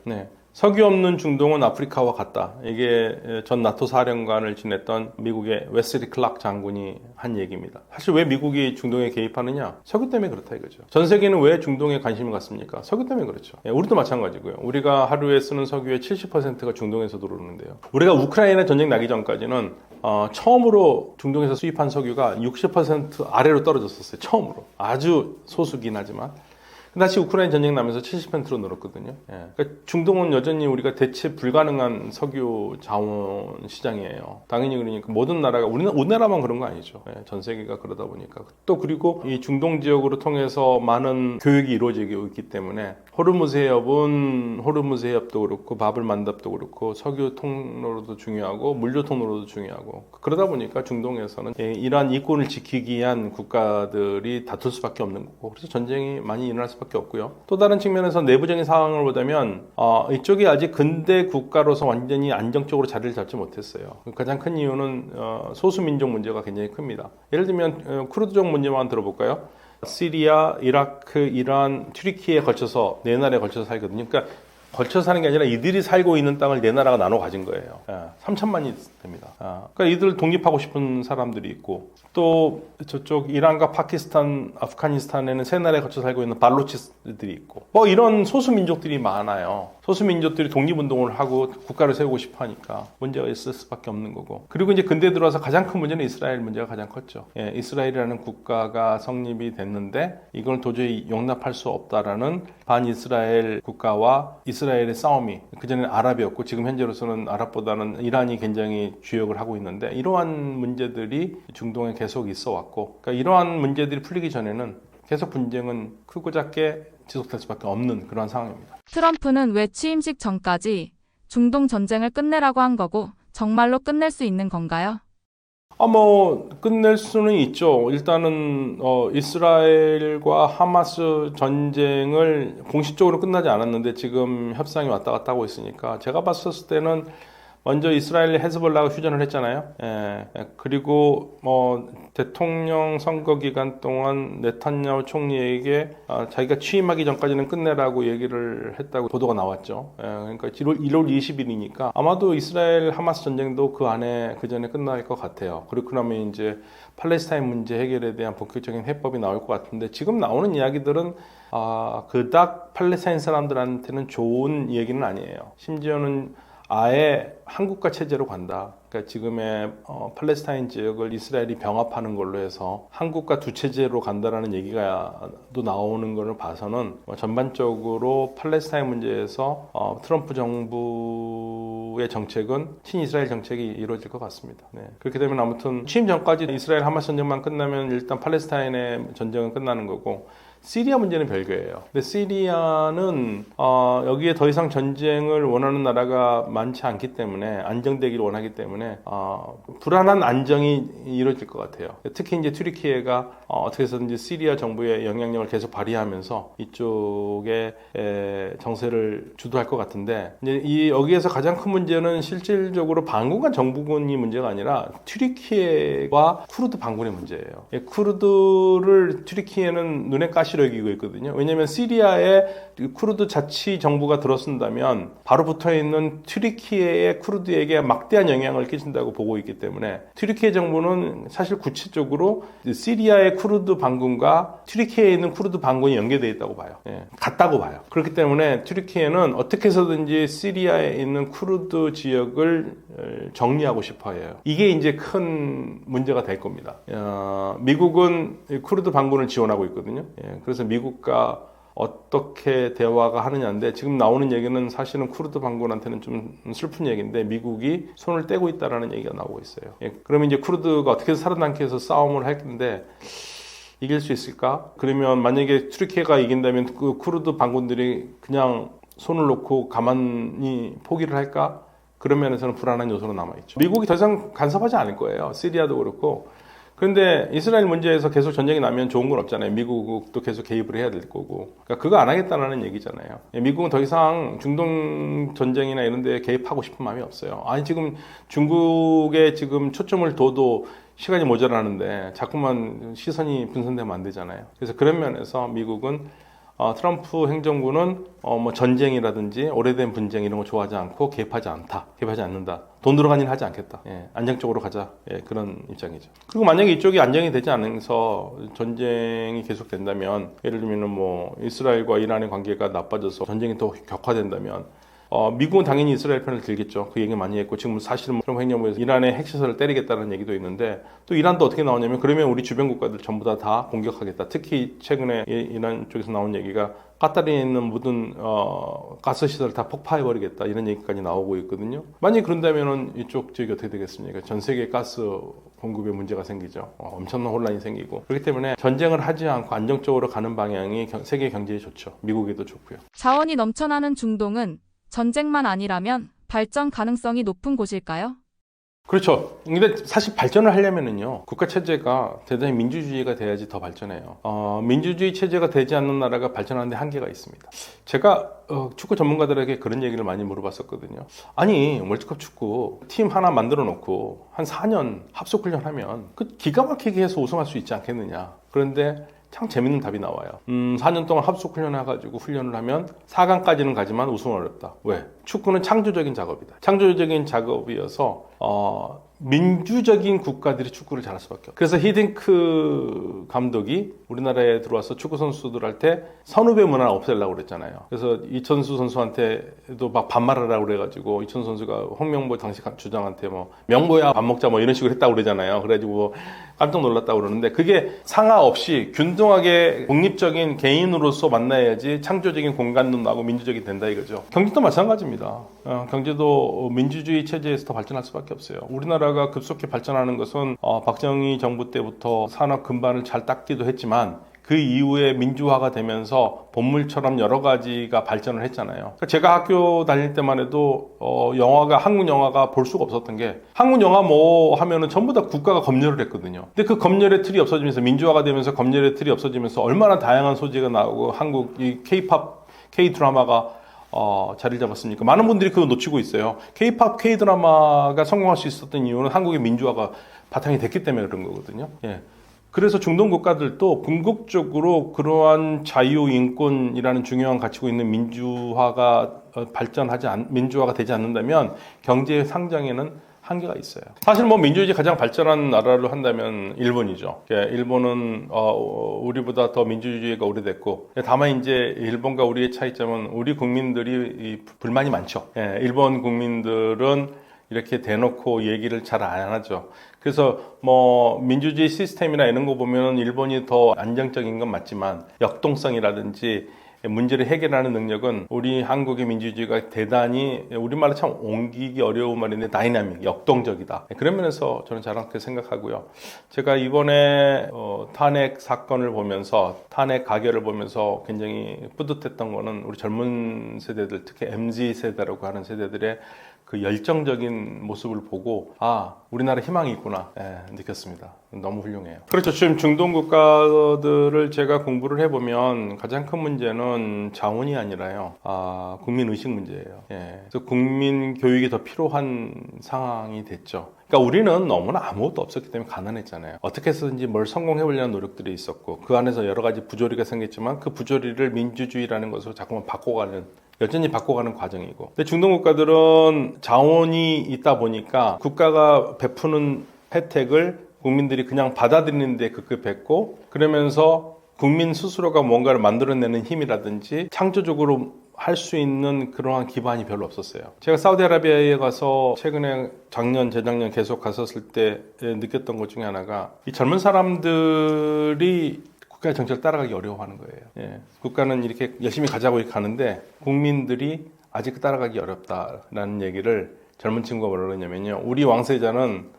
석유 없는 중동은 아프리카와 같다. 이게 전 나토 사령관을 지냈던 미국의 웨슬리 클락 장군이 한 얘기입니다. 사실 왜 미국이 중동에 개입하느냐? 석유 때문에 그렇다 이거죠. 전 세계는 왜 중동에 관심을 갖습니까? 석유 때문에 그렇죠. 우리도 마찬가지고요. 우리가 하루에 쓰는 석유의 70%가 중동에서 들어오는데요. 우리가 우크라이나 전쟁 나기 전까지는 처음으로 중동에서 수입한 석유가 60% 아래로 떨어졌었어요. 처음으로. 아주 소수긴 하지만. 다시 우크라이나 전쟁 나면서 70%로 늘었거든요. 그러니까 중동은 여전히 우리가 대체 불가능한 석유 자원 시장이에요. 당연히 그러니까 모든 나라가 우리나라만 그런 거 아니죠. 전 세계가 그러다 보니까 또 그리고 이 중동 지역으로 통해서 많은 교육이 이루어지고 있기 때문에 호르무즈 해협도 그렇고 바블 만답도 그렇고 석유 통로로도 중요하고 물류 통로로도 중요하고 그러다 보니까 중동에서는 이러한 이권을 지키기 위한 국가들이 다툴 수밖에 없는 거고 그래서 전쟁이 많이 일어날 수밖에 없고요. 또 다른 측면에서 내부적인 상황을 보자면 이쪽이 아직 근대 국가로서 완전히 안정적으로 자리를 잡지 못했어요. 가장 큰 이유는 소수민족 문제가 굉장히 큽니다. 예를 들면 쿠르드족 문제만 들어볼까요? 시리아, 이라크, 이란, 튀르키예에 걸쳐서 네 나라에 걸쳐서 살거든요. 그러니까 걸쳐 사는 게 아니라 이들이 살고 있는 땅을 네 나라가 나눠 가진 거예요. 3천만이 됩니다. 그러니까 이들 독립하고 싶은 사람들이 있고 또 저쪽 이란과 파키스탄, 아프가니스탄에는 세 나라에 걸쳐 살고 있는 발로치스들이 있고 이런 소수민족들이 많아요. 소수민족들이 독립운동을 하고 국가를 세우고 싶어 하니까 문제가 있을 수밖에 없는 거고 그리고 이제 근대에 들어와서 가장 큰 문제는 이스라엘 문제가 가장 컸죠. 이스라엘이라는 국가가 성립이 됐는데 이걸 도저히 용납할 수 없다라는 반이스라엘 국가와 이스라엘의 싸움이 그전에는 아랍이었고 지금 현재로서는 아랍보다는 이란이 굉장히 주역을 하고 있는데 이러한 문제들이 중동에 계속 있어 왔고 그러니까 이러한 문제들이 풀리기 전에는 계속 분쟁은 크고 작게 지속될 수밖에 없는 그런 상황입니다. 트럼프는 왜 취임식 전까지 중동 전쟁을 끝내라고 한 거고 정말로 끝낼 수 있는 건가요? 끝낼 수는 있죠. 일단은, 이스라엘과 하마스 전쟁을 공식적으로 끝나지 않았는데 지금 협상이 왔다 갔다 하고 있으니까 제가 봤었을 때는 먼저 이스라엘 헤즈볼라가 휴전을 했잖아요. 그리고 대통령 선거 기간 동안 네탄야후 총리에게 자기가 취임하기 전까지는 끝내라고 얘기를 했다고 보도가 나왔죠. 그러니까 1월 20일이니까 아마도 이스라엘 하마스 전쟁도 그 안에 그 전에 끝날 것 같아요. 그렇고 나면 이제 팔레스타인 문제 해결에 대한 본격적인 해법이 나올 것 같은데 지금 나오는 이야기들은 그닥 팔레스타인 사람들한테는 좋은 얘기는 아니에요. 심지어는 아예 한국과 체제로 간다. 그러니까 지금의 팔레스타인 지역을 이스라엘이 병합하는 걸로 해서 한국과 두 체제로 간다라는 얘기가 또 나오는 것을 봐서는 전반적으로 팔레스타인 문제에서 트럼프 정부의 정책은 친이스라엘 정책이 이루어질 것 같습니다. 네. 그렇게 되면 아무튼 취임 전까지 이스라엘 하마스 전쟁만 끝나면 일단 팔레스타인의 전쟁은 끝나는 거고 시리아 문제는 별개예요. 근데 시리아는 여기에 더 이상 전쟁을 원하는 나라가 많지 않기 때문에 안정되기를 원하기 때문에 불안한 안정이 이루어질 것 같아요. 특히 이제 튀르키예가 어떻게 해서든지 시리아 정부의 영향력을 계속 발휘하면서 이쪽에 정세를 주도할 것 같은데 이제 여기에서 가장 큰 문제는 실질적으로 반군과 정부군이 문제가 아니라 튀르키예와 쿠르드 반군의 문제예요. 쿠르드를 튀르키예는 눈에 가시로 여기고 있거든요. 왜냐하면 시리아에 쿠르드 자치 정부가 들어선다면 바로 붙어있는 튀르키예의 쿠르드에게 막대한 영향을 끼친다고 보고 있기 때문에 튀르키예 정부는 사실 구체적으로 시리아의 쿠르드 반군과 튀르키예에 있는 쿠르드 반군이 연계되어 있다고 봐요. 같다고 봐요. 그렇기 때문에 튀르키예는 어떻게 해서든지 시리아에 있는 쿠르드 지역을 정리하고 싶어 해요. 이게 이제 큰 문제가 될 겁니다. 미국은 쿠르드 반군을 지원하고 있거든요. 그래서 미국과 어떻게 대화가 하느냐인데 지금 나오는 얘기는 사실은 쿠르드 반군한테는 좀 슬픈 얘기인데 미국이 손을 떼고 있다라는 얘기가 나오고 있어요. 그러면 이제 쿠르드가 어떻게 해서 살아남기 위해서 싸움을 할 텐데 이길 수 있을까? 그러면 만약에 튀르키예가 이긴다면 그 쿠르드 반군들이 그냥 손을 놓고 가만히 포기를 할까? 그런 면에서는 불안한 요소로 남아있죠. 미국이 더 이상 간섭하지 않을 거예요. 시리아도 그렇고. 그런데 이스라엘 문제에서 계속 전쟁이 나면 좋은 건 없잖아요. 미국도 계속 개입을 해야 될 거고. 그러니까 그거 안 하겠다는 얘기잖아요. 미국은 더 이상 중동 전쟁이나 이런 데 개입하고 싶은 마음이 없어요. 아니 지금 중국에 지금 초점을 둬도 시간이 모자라는데 자꾸만 시선이 분산되면 안 되잖아요. 그래서 그런 면에서 미국은 트럼프 행정부는 전쟁이라든지 오래된 분쟁 이런 거 좋아하지 않고 개입하지 않는다. 돈 들어간 일 하지 않겠다. 안정적으로 가자. 그런 입장이죠. 그리고 만약에 이쪽이 안정이 되지 않아서 전쟁이 계속된다면 예를 들면 이스라엘과 이란의 관계가 나빠져서 전쟁이 더 격화된다면 미국은 당연히 이스라엘 편을 들겠죠. 그 얘기 많이 했고 지금 사실은 트럼프 행정부에서 이란의 핵시설을 때리겠다는 얘기도 있는데 또 이란도 어떻게 나오냐면 그러면 우리 주변 국가들 전부 다 공격하겠다. 특히 최근에 이란 쪽에서 나온 얘기가 카타르에 있는 모든 가스시설을 다 폭파해버리겠다 이런 얘기까지 나오고 있거든요. 만약에 그런다면 이쪽 지역이 어떻게 되겠습니까? 전 세계 가스 공급에 문제가 생기죠. 엄청난 혼란이 생기고 그렇기 때문에 전쟁을 하지 않고 안정적으로 가는 방향이 세계 경제에 좋죠. 미국에도 좋고요. 자원이 넘쳐나는 중동은 전쟁만 아니라면 발전 가능성이 높은 곳일까요? 그렇죠. 근데 사실 발전을 하려면은요, 국가 체제가 대단히 민주주의가 돼야지 더 발전해요. 민주주의 체제가 되지 않는 나라가 발전하는데 한계가 있습니다. 제가 축구 전문가들에게 그런 얘기를 많이 물어봤었거든요. 아니, 월드컵 축구 팀 하나 만들어 놓고 한 4년 합숙훈련 하면 그 기가 막히게 해서 우승할 수 있지 않겠느냐. 그런데 참 재밌는 답이 나와요. 4년 동안 합숙 훈련해가지고 훈련을 하면 4강까지는 가지만 우승은 어렵다. 왜? 축구는 창조적인 작업이다. 창조적인 작업이어서 민주적인 국가들이 축구를 잘할 수밖에 없어요. 그래서 히딩크 감독이 우리나라에 들어와서 축구 선수들한테 선후배 문화를 없애려고 그랬잖아요. 그래서 이천수 선수한테도 막 반말하라고 그래가지고 이천수 선수가 홍명보 당시 주장한테 명보야 밥 먹자 이런 식으로 했다고 그러잖아요. 그래가지고 깜짝 놀랐다고 그러는데 그게 상하 없이 균등하게 독립적인 개인으로서 만나야지 창조적인 공간도 나고 민주적이 된다 이거죠. 경제도 마찬가지입니다. 경제도 민주주의 체제에서 더 발전할 수밖에 없어요. 우리나라가 급속히 발전하는 것은 박정희 정부 때부터 산업 근반을 잘 닦기도 했지만 그 이후에 민주화가 되면서 본물처럼 여러 가지가 발전을 했잖아요. 그러니까 제가 학교 다닐 때만 해도 영화가 한국 영화가 볼 수가 없었던 게 한국 영화 뭐 하면은 전부 다 국가가 검열을 했거든요. 근데 그 검열의 틀이 없어지면서 민주화가 되면서 검열의 틀이 없어지면서 얼마나 다양한 소재가 나오고 한국 이 K-팝, K-드라마가 자리를 잡았습니까? 많은 분들이 그거 놓치고 있어요. K-팝, K-드라마가 성공할 수 있었던 이유는 한국의 민주화가 바탕이 됐기 때문에 그런 거거든요. 예. 그래서 중동 국가들도 궁극적으로 그러한 자유, 인권이라는 중요한 가치고 있는 민주화가 민주화가 되지 않는다면 경제 상장에는 한계가 있어요. 사실 뭐 민주주의 가장 발전한 나라로 한다면 일본이죠. 일본은 우리보다 더 민주주의가 오래됐고, 다만 이제 일본과 우리의 차이점은 우리 국민들이 불만이 많죠. 일본 국민들은 이렇게 대놓고 얘기를 잘 안 하죠. 그래서 뭐 민주주의 시스템이나 이런 거 보면 일본이 더 안정적인 건 맞지만 역동성이라든지 문제를 해결하는 능력은 우리 한국의 민주주의가 대단히, 우리말로 참 옮기기 어려운 말인데 다이나믹, 역동적이다. 그런 면에서 저는 저렇게 생각하고요. 제가 이번에 탄핵 사건을 보면서, 탄핵 가결을 보면서 굉장히 뿌듯했던 거는 우리 젊은 세대들, 특히 MZ 세대라고 하는 세대들의 그 열정적인 모습을 보고 우리나라 희망이 있구나 느꼈습니다. 너무 훌륭해요. 그렇죠. 지금 중동 국가들을 제가 공부를 해보면 가장 큰 문제는 자원이 아니라요, 국민 의식 문제예요. 그래서 국민 교육이 더 필요한 상황이 됐죠. 그러니까 우리는 너무나 아무것도 없었기 때문에 가난했잖아요. 어떻게 해서든지 뭘 성공해보려는 노력들이 있었고 그 안에서 여러 가지 부조리가 생겼지만 그 부조리를 민주주의라는 것으로 자꾸만 여전히 바꿔가는 과정이고, 근데 중동 국가들은 자원이 있다 보니까 국가가 베푸는 혜택을 국민들이 그냥 받아들이는데 급급했고, 그러면서 국민 스스로가 뭔가를 만들어내는 힘이라든지 창조적으로 할 수 있는 그러한 기반이 별로 없었어요. 제가 사우디아라비아에 가서 최근에 작년, 재작년 계속 갔었을 때 느꼈던 것 중에 하나가 이 젊은 사람들이 국가의 정책을 따라가기 어려워하는 거예요. 국가는 이렇게 열심히 가자고 이렇게 가는데 국민들이 아직 따라가기 어렵다라는 얘기를 젊은 친구가 뭐라 그러냐면요, 우리 왕세자는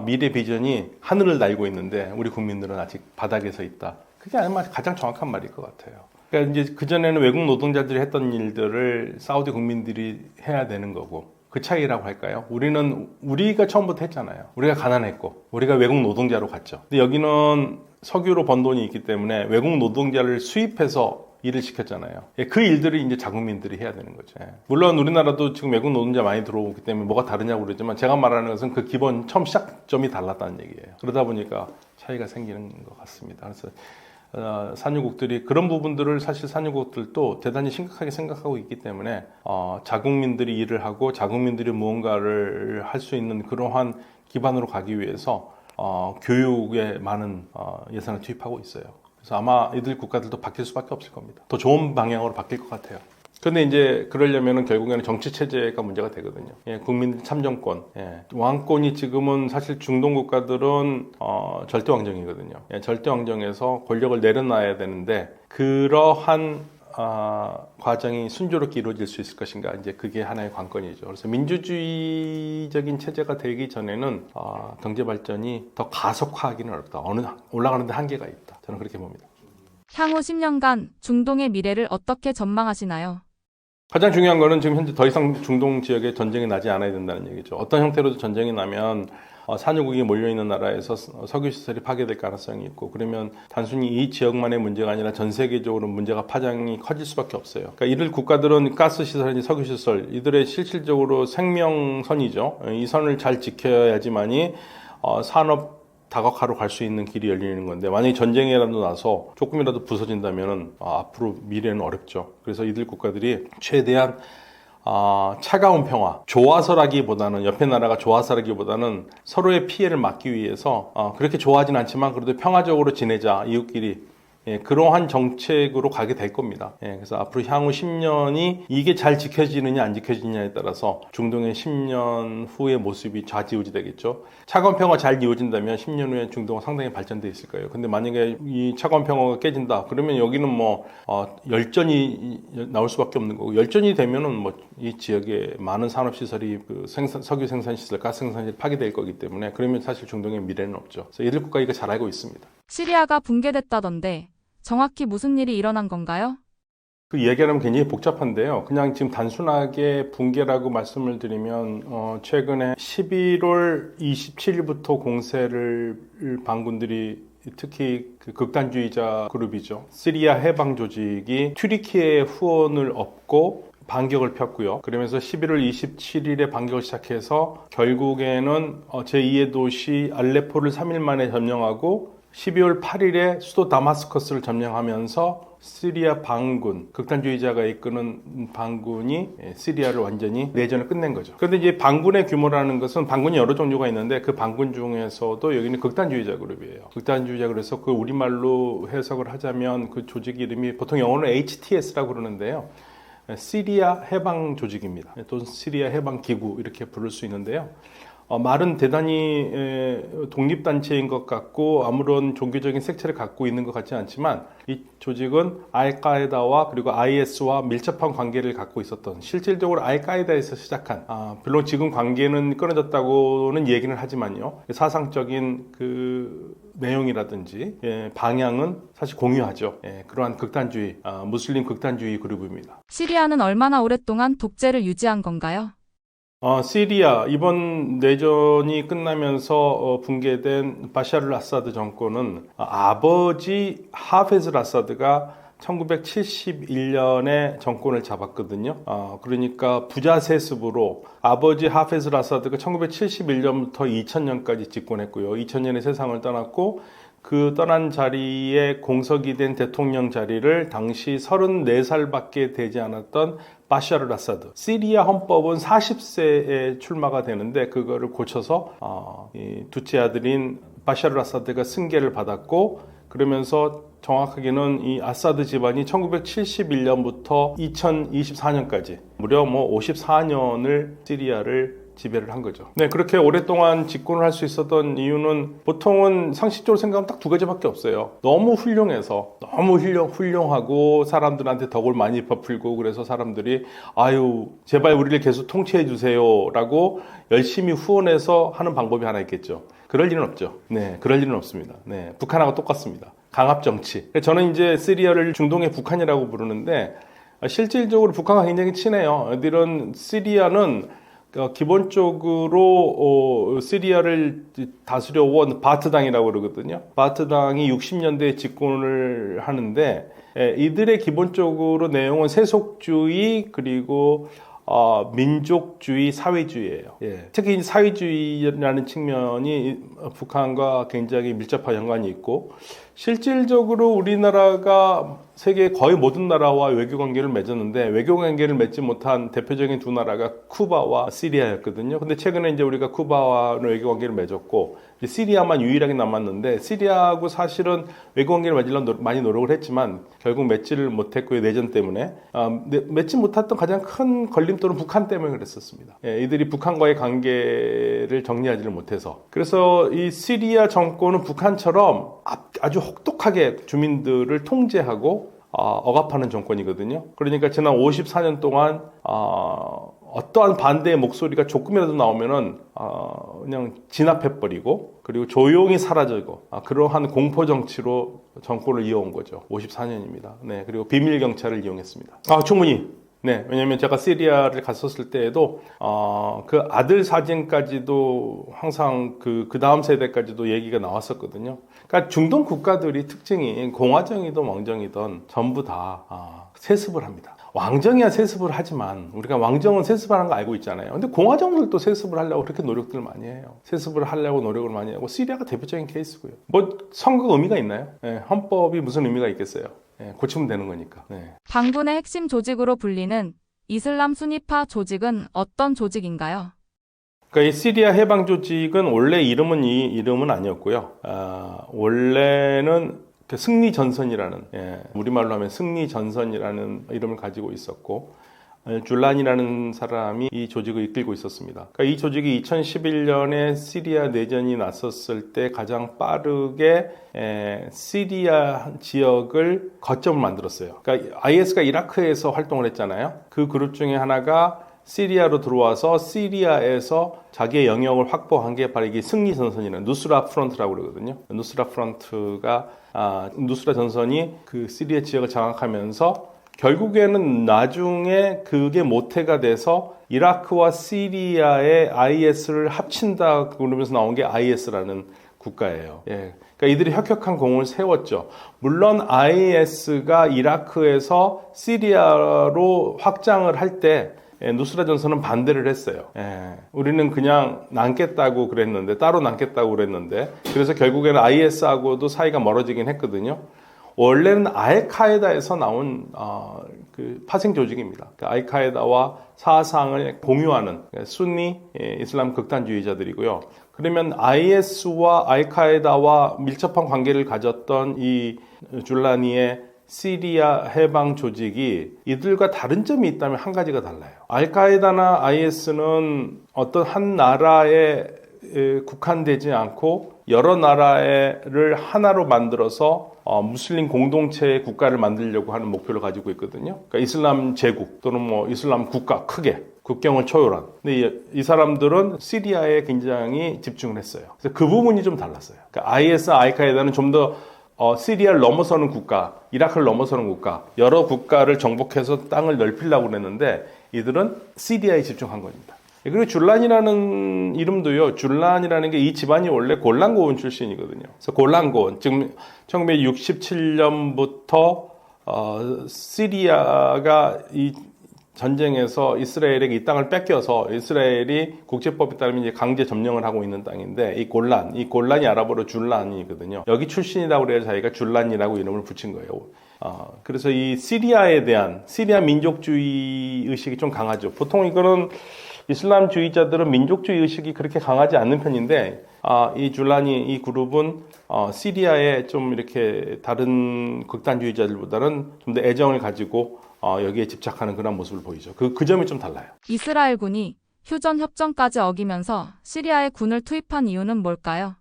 미래 비전이 하늘을 날고 있는데 우리 국민들은 아직 바닥에 서 있다. 그게 아마 가장 정확한 말일 것 같아요. 그러니까 이제 그전에는 외국 노동자들이 했던 일들을 사우디 국민들이 해야 되는 거고, 그 차이라고 할까요? 우리가 처음부터 했잖아요. 우리가 가난했고 우리가 외국 노동자로 갔죠. 근데 여기는 석유로 번 돈이 있기 때문에 외국 노동자를 수입해서 일을 시켰잖아요. 그 일들을 이제 자국민들이 해야 되는 거죠. 물론 우리나라도 지금 외국 노동자 많이 들어오기 때문에 뭐가 다르냐고 그러지만, 제가 말하는 것은 그 기본 처음 시작점이 달랐다는 얘기예요. 그러다 보니까 차이가 생기는 것 같습니다. 그래서 산유국들이 그런 부분들을, 사실 산유국들도 대단히 심각하게 생각하고 있기 때문에 자국민들이 일을 하고 자국민들이 무언가를 할 수 있는 그러한 기반으로 가기 위해서 교육에 많은 예산을 투입하고 있어요. 그래서 아마 이들 국가들도 바뀔 수밖에 없을 겁니다. 더 좋은 방향으로 바뀔 것 같아요. 근데 이제 그러려면 결국에는 정치 체제가 문제가 되거든요. 국민 참정권, 왕권이 지금은 사실 중동 국가들은 절대 왕정이거든요. 절대 왕정에서 권력을 내려놔야 되는데 그러한 과정이 순조롭게 이루어질 수 있을 것인가, 이제 그게 하나의 관건이죠. 그래서 민주주의적인 체제가 되기 전에는 경제 발전이 더 가속화하기는 어렵다. 올라가는데 한계가 있다. 저는 그렇게 봅니다. 향후 10년간 중동의 미래를 어떻게 전망하시나요? 가장 중요한 거는 지금 현재 더 이상 중동 지역에 전쟁이 나지 않아야 된다는 얘기죠. 어떤 형태로도 전쟁이 나면 산유국이 몰려있는 나라에서 석유시설이 파괴될 가능성이 있고, 그러면 단순히 이 지역만의 문제가 아니라 전 세계적으로 문제가 파장이 커질 수밖에 없어요. 그러니까 이들 국가들은 가스시설이나 석유시설, 이들의 실질적으로 생명선이죠. 이 선을 잘 지켜야지만이 산업 다각화로 갈 수 있는 길이 열리는 건데, 만약에 전쟁이라도 나서 조금이라도 부서진다면 앞으로 미래는 어렵죠. 그래서 이들 국가들이 최대한 차가운 평화, 좋아서라기보다는, 옆에 나라가 좋아서라기보다는 서로의 피해를 막기 위해서 그렇게 좋아하진 않지만 그래도 평화적으로 지내자, 이웃끼리, 그러한 정책으로 가게 될 겁니다. 그래서 앞으로 향후 10년이 이게 잘 지켜지느냐 안 지켜지느냐에 따라서 중동의 10년 후의 모습이 좌지우지 되겠죠. 차가운 평화 잘 이루어진다면 10년 후에 중동은 상당히 발전돼 있을 거예요. 근데 만약에 이 차가운 평화가 깨진다 그러면 여기는 열전이 나올 수밖에 없는 거고, 열전이 되면은 이 지역에 많은 산업시설이 석유 생산시설, 가스 생산시설이 파괴될 거기 때문에, 그러면 사실 중동의 미래는 없죠. 그래서 이들 국가 이거 잘 알고 있습니다. 시리아가 붕괴됐다던데 정확히 무슨 일이 일어난 건가요? 그 얘기하면 굉장히 복잡한데요. 그냥 지금 단순하게 붕괴라고 말씀을 드리면 최근에 11월 27일부터 공세를 반군들이 특히 그 극단주의자 그룹이죠. 시리아 해방 조직이 튀르키예의 후원을 얻고 반격을 폈고요. 그러면서 11월 27일에 반격을 시작해서 결국에는 제2의 도시 알레포를 3일 만에 점령하고 12월 8일에 수도 다마스커스를 점령하면서 시리아 반군, 극단주의자가 이끄는 반군이 시리아를 완전히 내전을 끝낸 거죠. 그런데 이제 반군의 규모라는 것은 반군이 여러 종류가 있는데 그 반군 중에서도 여기는 극단주의자 그룹이에요. 극단주의자 그래서 그 우리말로 해석을 하자면 그 조직 이름이 보통 영어로 HTS라고 그러는데요. 시리아 해방 조직입니다. 또는 시리아 해방 기구 이렇게 부를 수 있는데요. 말은 대단히 독립단체인 것 같고 아무런 종교적인 색채를 갖고 있는 것 같지 않지만 이 조직은 알카에다와 그리고 IS와 밀접한 관계를 갖고 있었던 실질적으로 알카에다에서 시작한 물론 지금 관계는 끊어졌다고는 얘기는 하지만요. 사상적인 그 내용이라든지 방향은 사실 공유하죠. 그러한 극단주의, 무슬림 극단주의 그룹입니다. 시리아는 얼마나 오랫동안 독재를 유지한 건가요? 시리아 이번 내전이 끝나면서 붕괴된 바샤르 아사드 정권은 아버지 하페즈 아사드가 1971년에 정권을 잡았거든요. 그러니까 부자 세습으로 아버지 하페즈 아사드가 1971년부터 2000년까지 집권했고요. 2000년에 세상을 떠났고 그 떠난 자리에 공석이 된 대통령 자리를 당시 34살밖에 되지 않았던 바샤르 아사드. 시리아 헌법은 40세에 출마가 되는데 그거를 고쳐서 이 둘째 아들인 바샤르 아사드가 승계를 받았고 그러면서 정확하게는 이 아사드 집안이 1971년부터 2024년까지 무려 54년을 시리아를 지배를 한 거죠. 네, 그렇게 오랫동안 집권을 할 수 있었던 이유는 보통은 상식적으로 생각하면 딱 두 가지밖에 없어요. 너무 훌륭해서 너무 훌륭하고 사람들한테 덕을 많이 베풀고 그래서 사람들이 아유 제발 우리를 계속 통치해 주세요라고 열심히 후원해서 하는 방법이 하나 있겠죠. 그럴 일은 없죠. 네, 그럴 일은 없습니다. 네, 북한하고 똑같습니다. 강압 정치. 저는 이제 시리아를 중동의 북한이라고 부르는데 실질적으로 북한과 굉장히 친해요. 이런 시리아는 기본적으로 시리아를 다스려온 바트당이라고 그러거든요. 바트당이 60년대에 집권을 하는데 이들의 기본적으로 내용은 세속주의 그리고 민족주의, 사회주의예요. 특히 사회주의라는 측면이 북한과 굉장히 밀접한 연관이 있고 실질적으로 우리나라가 세계 거의 모든 나라와 외교관계를 맺었는데 외교관계를 맺지 못한 대표적인 두 나라가 쿠바와 시리아였거든요. 근데 최근에 이제 우리가 쿠바와는 외교관계를 맺었고 시리아만 유일하게 남았는데 시리아하고 사실은 외교관계를 맺으려고 많이 노력을 했지만 결국 맺지를 못했고요. 내전 때문에 맺지 못했던 가장 큰 걸림돌은 북한 때문에 그랬었습니다. 이들이 북한과의 관계를 정리하지를 못해서 그래서 이 시리아 정권은 북한처럼 아주 혹독하게 주민들을 통제하고 억압하는 정권이거든요. 그러니까 지난 54년 동안 어떠한 반대의 목소리가 조금이라도 나오면은 그냥 진압해버리고 그리고 조용히 사라지고 그러한 공포 정치로 정권을 이어온 거죠. 54년입니다. 네, 그리고 비밀 경찰을 이용했습니다. 충분히. 네, 왜냐면 제가 시리아를 갔었을 때에도 그 아들 사진까지도 항상 그 다음 세대까지도 얘기가 나왔었거든요. 그러니까 중동 국가들이 특징이 공화정이든 왕정이든 전부 다 세습을 합니다. 왕정이야 세습을 하지만 우리가 왕정은 세습하는 거 알고 있잖아요. 근데 공화정들도 세습을 하려고 그렇게 노력들을 많이 해요. 세습을 하려고 노력을 많이 하고 시리아가 대표적인 케이스고요. 뭐 선거가 의미가 있나요? 네, 헌법이 무슨 의미가 있겠어요? 네, 고치면 되는 거니까. 네. 반군의 핵심 조직으로 불리는 이슬람 수니파 조직은 어떤 조직인가요? 그러니까 이 시리아 해방 조직은 원래 이름은 이 이름은 아니었고요. 원래는 승리 전선이라는 우리말로 하면 승리 전선이라는 이름을 가지고 있었고 줄란이라는 사람이 이 조직을 이끌고 있었습니다. 그러니까 이 조직이 2011년에 시리아 내전이 났었을 때 가장 빠르게 시리아 지역을 거점을 만들었어요. 그러니까 IS가 이라크에서 활동을 했잖아요. 그 그룹 중에 하나가 시리아로 들어와서 시리아에서 자기의 영역을 확보한 게 바로 이게 승리 전선이라는 누스라 프론트라고 그러거든요. 누스라 프론트가 누스라 전선이 그 시리아 지역을 장악하면서 결국에는 나중에 그게 모태가 돼서 이라크와 시리아의 IS를 합친다 그러면서 나온 게 IS라는 국가예요. 예. 그러니까 이들이 혁혁한 공을 세웠죠. 물론 IS가 이라크에서 시리아로 확장을 할 때 누스라 전선은 반대를 했어요. 우리는 그냥 남겠다고 그랬는데, 따로 남겠다고 그랬는데, 그래서 결국에는 IS하고도 사이가 멀어지긴 했거든요. 원래는 알카에다에서 나온 그 파생 조직입니다. 그 알카에다와 사상을 공유하는 순니 이슬람 극단주의자들이고요. 그러면 IS와 알카에다와 밀접한 관계를 가졌던 이 줄라니의 시리아 해방 조직이 이들과 다른 점이 있다면 한 가지가 달라요. 알카에다나 IS는 어떤 한 나라에 국한되지 않고 여러 나라를 하나로 만들어서 무슬림 공동체의 국가를 만들려고 하는 목표를 가지고 있거든요. 그러니까 이슬람 제국 또는 뭐 이슬람 국가 크게 국경을 초월한. 근데 이 사람들은 시리아에 굉장히 집중을 했어요. 그래서 그 부분이 좀 달랐어요. 그러니까 IS, 알카에다는 좀 더 시리아를 넘어서는 국가, 이라크를 넘어서는 국가, 여러 국가를 정복해서 땅을 넓히려고 그랬는데 이들은 시리아에 집중한 겁니다. 그리고 줄란이라는 이름도요. 줄란이라는 게 이 집안이 원래 골란 고원 출신이거든요. 그래서 골란 고원, 지금 1967년부터 시리아가 이 전쟁에서 이스라엘에게 이 땅을 뺏겨서 이스라엘이 국제법에 따르면 이제 강제 점령을 하고 있는 땅인데 이 골란이 아랍어로 줄란이거든요. 여기 출신이라고 그래야 자기가 줄란이라고 이름을 붙인 거예요. 그래서 이 시리아에 대한 시리아 민족주의 의식이 좀 강하죠. 보통 이거는 이슬람주의자들은 민족주의 의식이 그렇게 강하지 않는 편인데 이 줄라니 이 그룹은 시리아에 좀 이렇게 다른 극단주의자들보다는 좀 더 애정을 가지고 여기에 집착하는 그런 모습을 보이죠. 그 점이 좀 달라요. 이스라엘군이 휴전 협정까지 어기면서 시리아에 군을 투입한 이유는 뭘까요?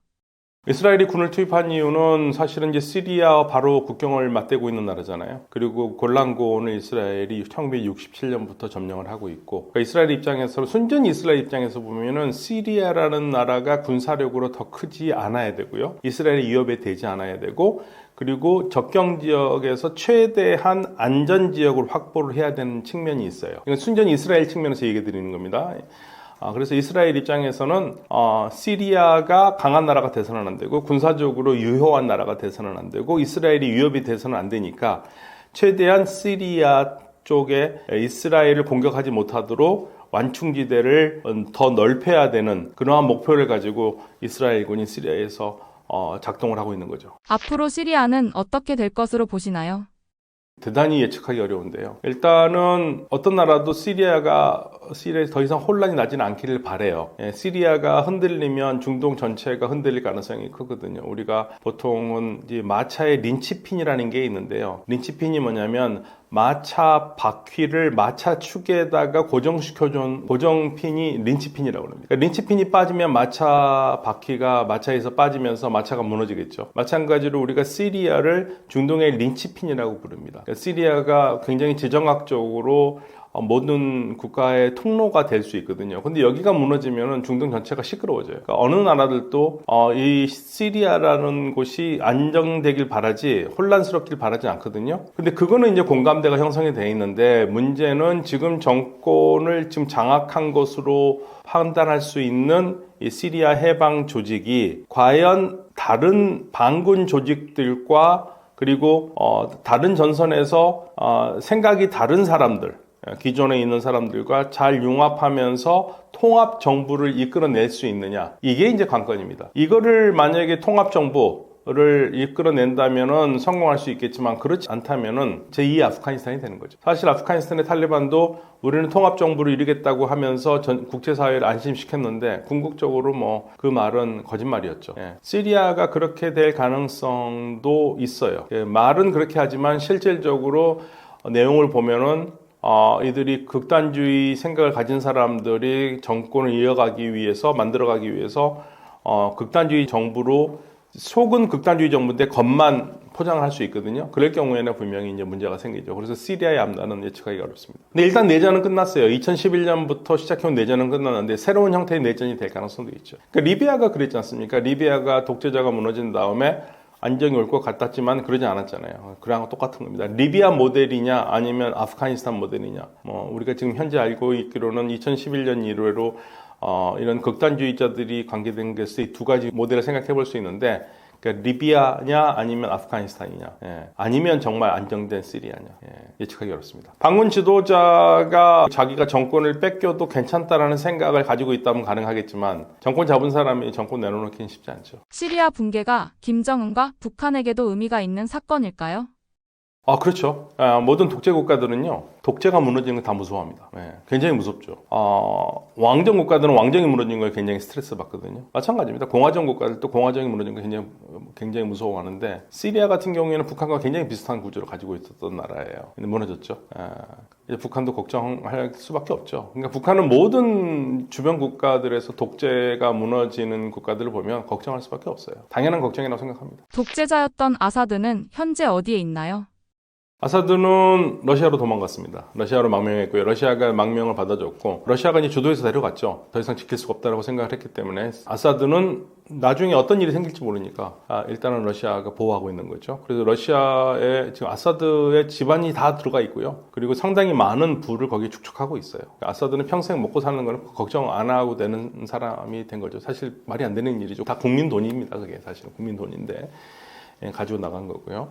이스라엘이 군을 투입한 이유는 사실은 이제 시리아와 바로 국경을 맞대고 있는 나라잖아요. 그리고 골란고원을 이스라엘이 1967년부터 점령을 하고 있고, 그러니까 이스라엘 입장에서 순전 이스라엘 입장에서 보면은 시리아라는 나라가 군사력으로 더 크지 않아야 되고요. 이스라엘의 위협에 되지 않아야 되고, 그리고 접경 지역에서 최대한 안전 지역을 확보를 해야 되는 측면이 있어요. 이건 순전 이스라엘 측면에서 얘기 드리는 겁니다. 그래서 이스라엘 입장에서는 시리아가 강한 나라가 돼서는 안 되고 군사적으로 유효한 나라가 돼서는 안 되고 이스라엘이 위협이 돼서는 안 되니까 최대한 시리아 쪽에 이스라엘을 공격하지 못하도록 완충지대를 더 넓혀야 되는 그러한 목표를 가지고 이스라엘군이 시리아에서 작동을 하고 있는 거죠. 앞으로 시리아는 어떻게 될 것으로 보시나요? 대단히 예측하기 어려운데요. 일단은 어떤 나라도 시리아에서 더 이상 혼란이 나지는 않기를 바라요. 시리아가 흔들리면 중동 전체가 흔들릴 가능성이 크거든요. 우리가 보통은 이제 마차의 린치핀이라는 게 있는데요. 린치핀이 뭐냐면 마차 바퀴를 마차 축에다가 고정시켜준 고정핀이 린치핀이라고 합니다. 그러니까 린치핀이 빠지면 마차 바퀴가 마차에서 빠지면서 마차가 무너지겠죠. 마찬가지로 우리가 시리아를 중동의 린치핀이라고 부릅니다. 그러니까 시리아가 굉장히 지정학적으로 모든 국가의 통로가 될 수 있거든요. 근데 여기가 무너지면 중동 전체가 시끄러워져요. 그러니까 어느 나라들도 이 시리아라는 곳이 안정되길 바라지 혼란스럽길 바라지 않거든요. 근데 그거는 이제 공감대가 형성이 돼 있는데 문제는 지금 정권을 지금 장악한 것으로 판단할 수 있는 이 시리아 해방 조직이 과연 다른 반군 조직들과 그리고 다른 전선에서 생각이 다른 사람들 기존에 있는 사람들과 잘 융합하면서 통합 정부를 이끌어낼 수 있느냐 이게 이제 관건입니다. 이거를 만약에 통합 정부를 이끌어낸다면은 성공할 수 있겠지만 그렇지 않다면은 제2의 아프가니스탄이 되는 거죠. 사실 아프가니스탄의 탈리반도 우리는 통합 정부를 이루겠다고 하면서 국제사회를 안심시켰는데 궁극적으로 뭐 그 말은 거짓말이었죠. 시리아가 그렇게 될 가능성도 있어요. 말은 그렇게 하지만 실질적으로 내용을 보면은 이들이 극단주의 생각을 가진 사람들이 정권을 이어가기 위해서 만들어가기 위해서 극단주의 정부로 속은 극단주의 정부인데 겉만 포장할 수 있거든요. 그럴 경우에는 분명히 이제 문제가 생기죠. 그래서 시리아의 암단은 예측하기가 어렵습니다. 근데 일단 내전은 끝났어요. 2011년부터 시작해온 내전은 끝났는데 새로운 형태의 내전이 될 가능성도 있죠. 그러니까 리비아가 그랬지 않습니까? 리비아가 독재자가 무너진 다음에 안정이 올 것 같았지만 그러지 않았잖아요. 그랑 똑같은 겁니다. 리비아 모델이냐 아니면 아프가니스탄 모델이냐. 우리가 지금 현재 알고 있기로는 2011년 이후로 이런 극단주의자들이 관계된 것이 두 가지 모델을 생각해 볼 수 있는데, 그러니까 리비아냐 아니면 아프가니스탄이냐, 아니면 정말 안정된 시리아냐, 예측하기 어렵습니다. 반군 지도자가 자기가 정권을 뺏겨도 괜찮다라는 생각을 가지고 있다면 가능하겠지만 정권 잡은 사람이 정권 내려놓기는 쉽지 않죠. 시리아 붕괴가 김정은과 북한에게도 의미가 있는 사건일까요? 그렇죠. 모든 독재 국가들은요, 독재가 무너지는 걸 다 무서워합니다. 굉장히 무섭죠. 왕정 국가들은 왕정이 무너지는 걸 굉장히 스트레스 받거든요. 마찬가지입니다. 공화정 국가들도 공화정이 무너지는 걸 굉장히 무서워하는데, 시리아 같은 경우에는 북한과 굉장히 비슷한 구조를 가지고 있었던 나라예요. 근데 무너졌죠. 이제 북한도 걱정할 수밖에 없죠. 그러니까 북한은 모든 주변 국가들에서 독재가 무너지는 국가들을 보면 걱정할 수밖에 없어요. 당연한 걱정이라고 생각합니다. 독재자였던 아사드는 현재 어디에 있나요? 아사드는 러시아로 도망갔습니다. 러시아로 망명했고요. 러시아가 망명을 받아줬고, 러시아가 이제 주도해서 데려갔죠. 더 이상 지킬 수가 없다고 생각을 했기 때문에 아사드는 나중에 어떤 일이 생길지 모르니까 일단은 러시아가 보호하고 있는 거죠. 그래서 러시아에 지금 아사드의 집안이 다 들어가 있고요. 그리고 상당히 많은 부를 거기에 축적하고 있어요. 아사드는 평생 먹고 사는 거는 걱정 안 하고 되는 사람이 된 거죠. 사실 말이 안 되는 일이죠. 다 국민 돈입니다. 그게 사실은 국민 돈인데 가지고 나간 거고요.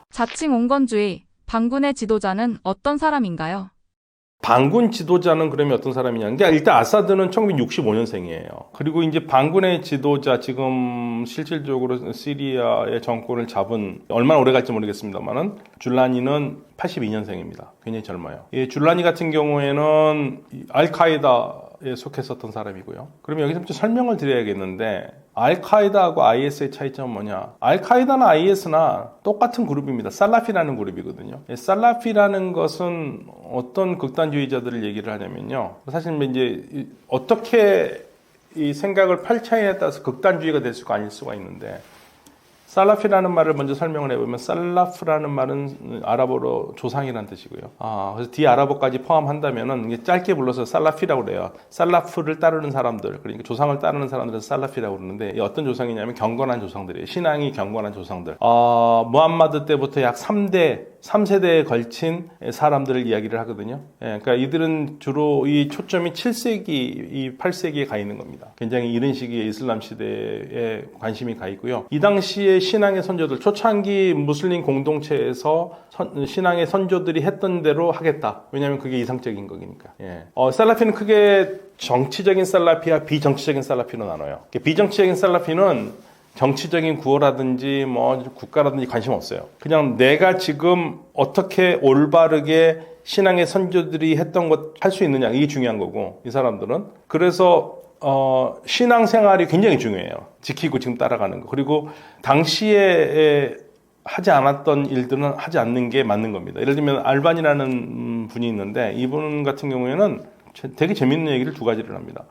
자칭 온건주의, 반군의 지도자는 어떤 사람인가요? 반군 지도자는 그러면 어떤 사람이냐? 그러니까 일단 아사드는 1965년생이에요. 그리고 이제 반군의 지도자, 지금 실질적으로 시리아의 정권을 잡은, 얼마나 오래 갈지 모르겠습니다만은, 줄라니는 82년생입니다. 굉장히 젊어요. 이 줄라니 같은 경우에는 알카에다에 속했었던 사람이고요. 그러면 여기서 좀 설명을 드려야겠는데, 알카에다하고 IS의 차이점은 뭐냐? 알카에다나 IS나 똑같은 그룹입니다. 살라피라는 그룹이거든요. 살라피라는 것은 어떤 극단주의자들을 얘기를 하냐면요. 사실 이제 어떻게 이 생각을 펼쳐야 따라서 극단주의가 될 수가 아닐 수가 있는데, 살라피라는 말을 먼저 설명을 해보면, 살라프라는 말은 아랍어로 조상이라는 뜻이고요. 그래서 뒤 아랍어까지 포함한다면은 이게 짧게 불러서 살라피라고 그래요. 살라프를 따르는 사람들, 그러니까 조상을 따르는 사람들은 살라피라고 그러는데, 이 어떤 조상이냐면 경건한 조상들이에요. 신앙이 경건한 조상들. 무함마드 때부터 약 3세대에 걸친 사람들을 이야기를 하거든요. 그러니까 이들은 주로 이 초점이 7세기, 8세기에 가 있는 겁니다. 굉장히 이른 시기에 이슬람 시대에 관심이 가 있고요. 이 당시에 신앙의 선조들, 초창기 무슬림 공동체에서 신앙의 선조들이 했던 대로 하겠다. 왜냐하면 그게 이상적인 거니까. 살라피는 크게 정치적인 살라피와 비정치적인 살라피로 나눠요. 비정치적인 살라피는 정치적인 구호라든지 국가라든지 관심 없어요. 그냥 내가 지금 어떻게 올바르게 신앙의 선조들이 했던 것 할 수 있느냐, 이게 중요한 거고, 이 사람들은. 그래서 신앙 생활이 굉장히 중요해요. 지키고 지금 따라가는 거. 그리고 당시에 하지 않았던 일들은 하지 않는 게 맞는 겁니다. 예를 들면 알반이라는 분이 있는데, 이분 같은 경우에는 되게 재밌는 얘기를 두 가지를 합니다.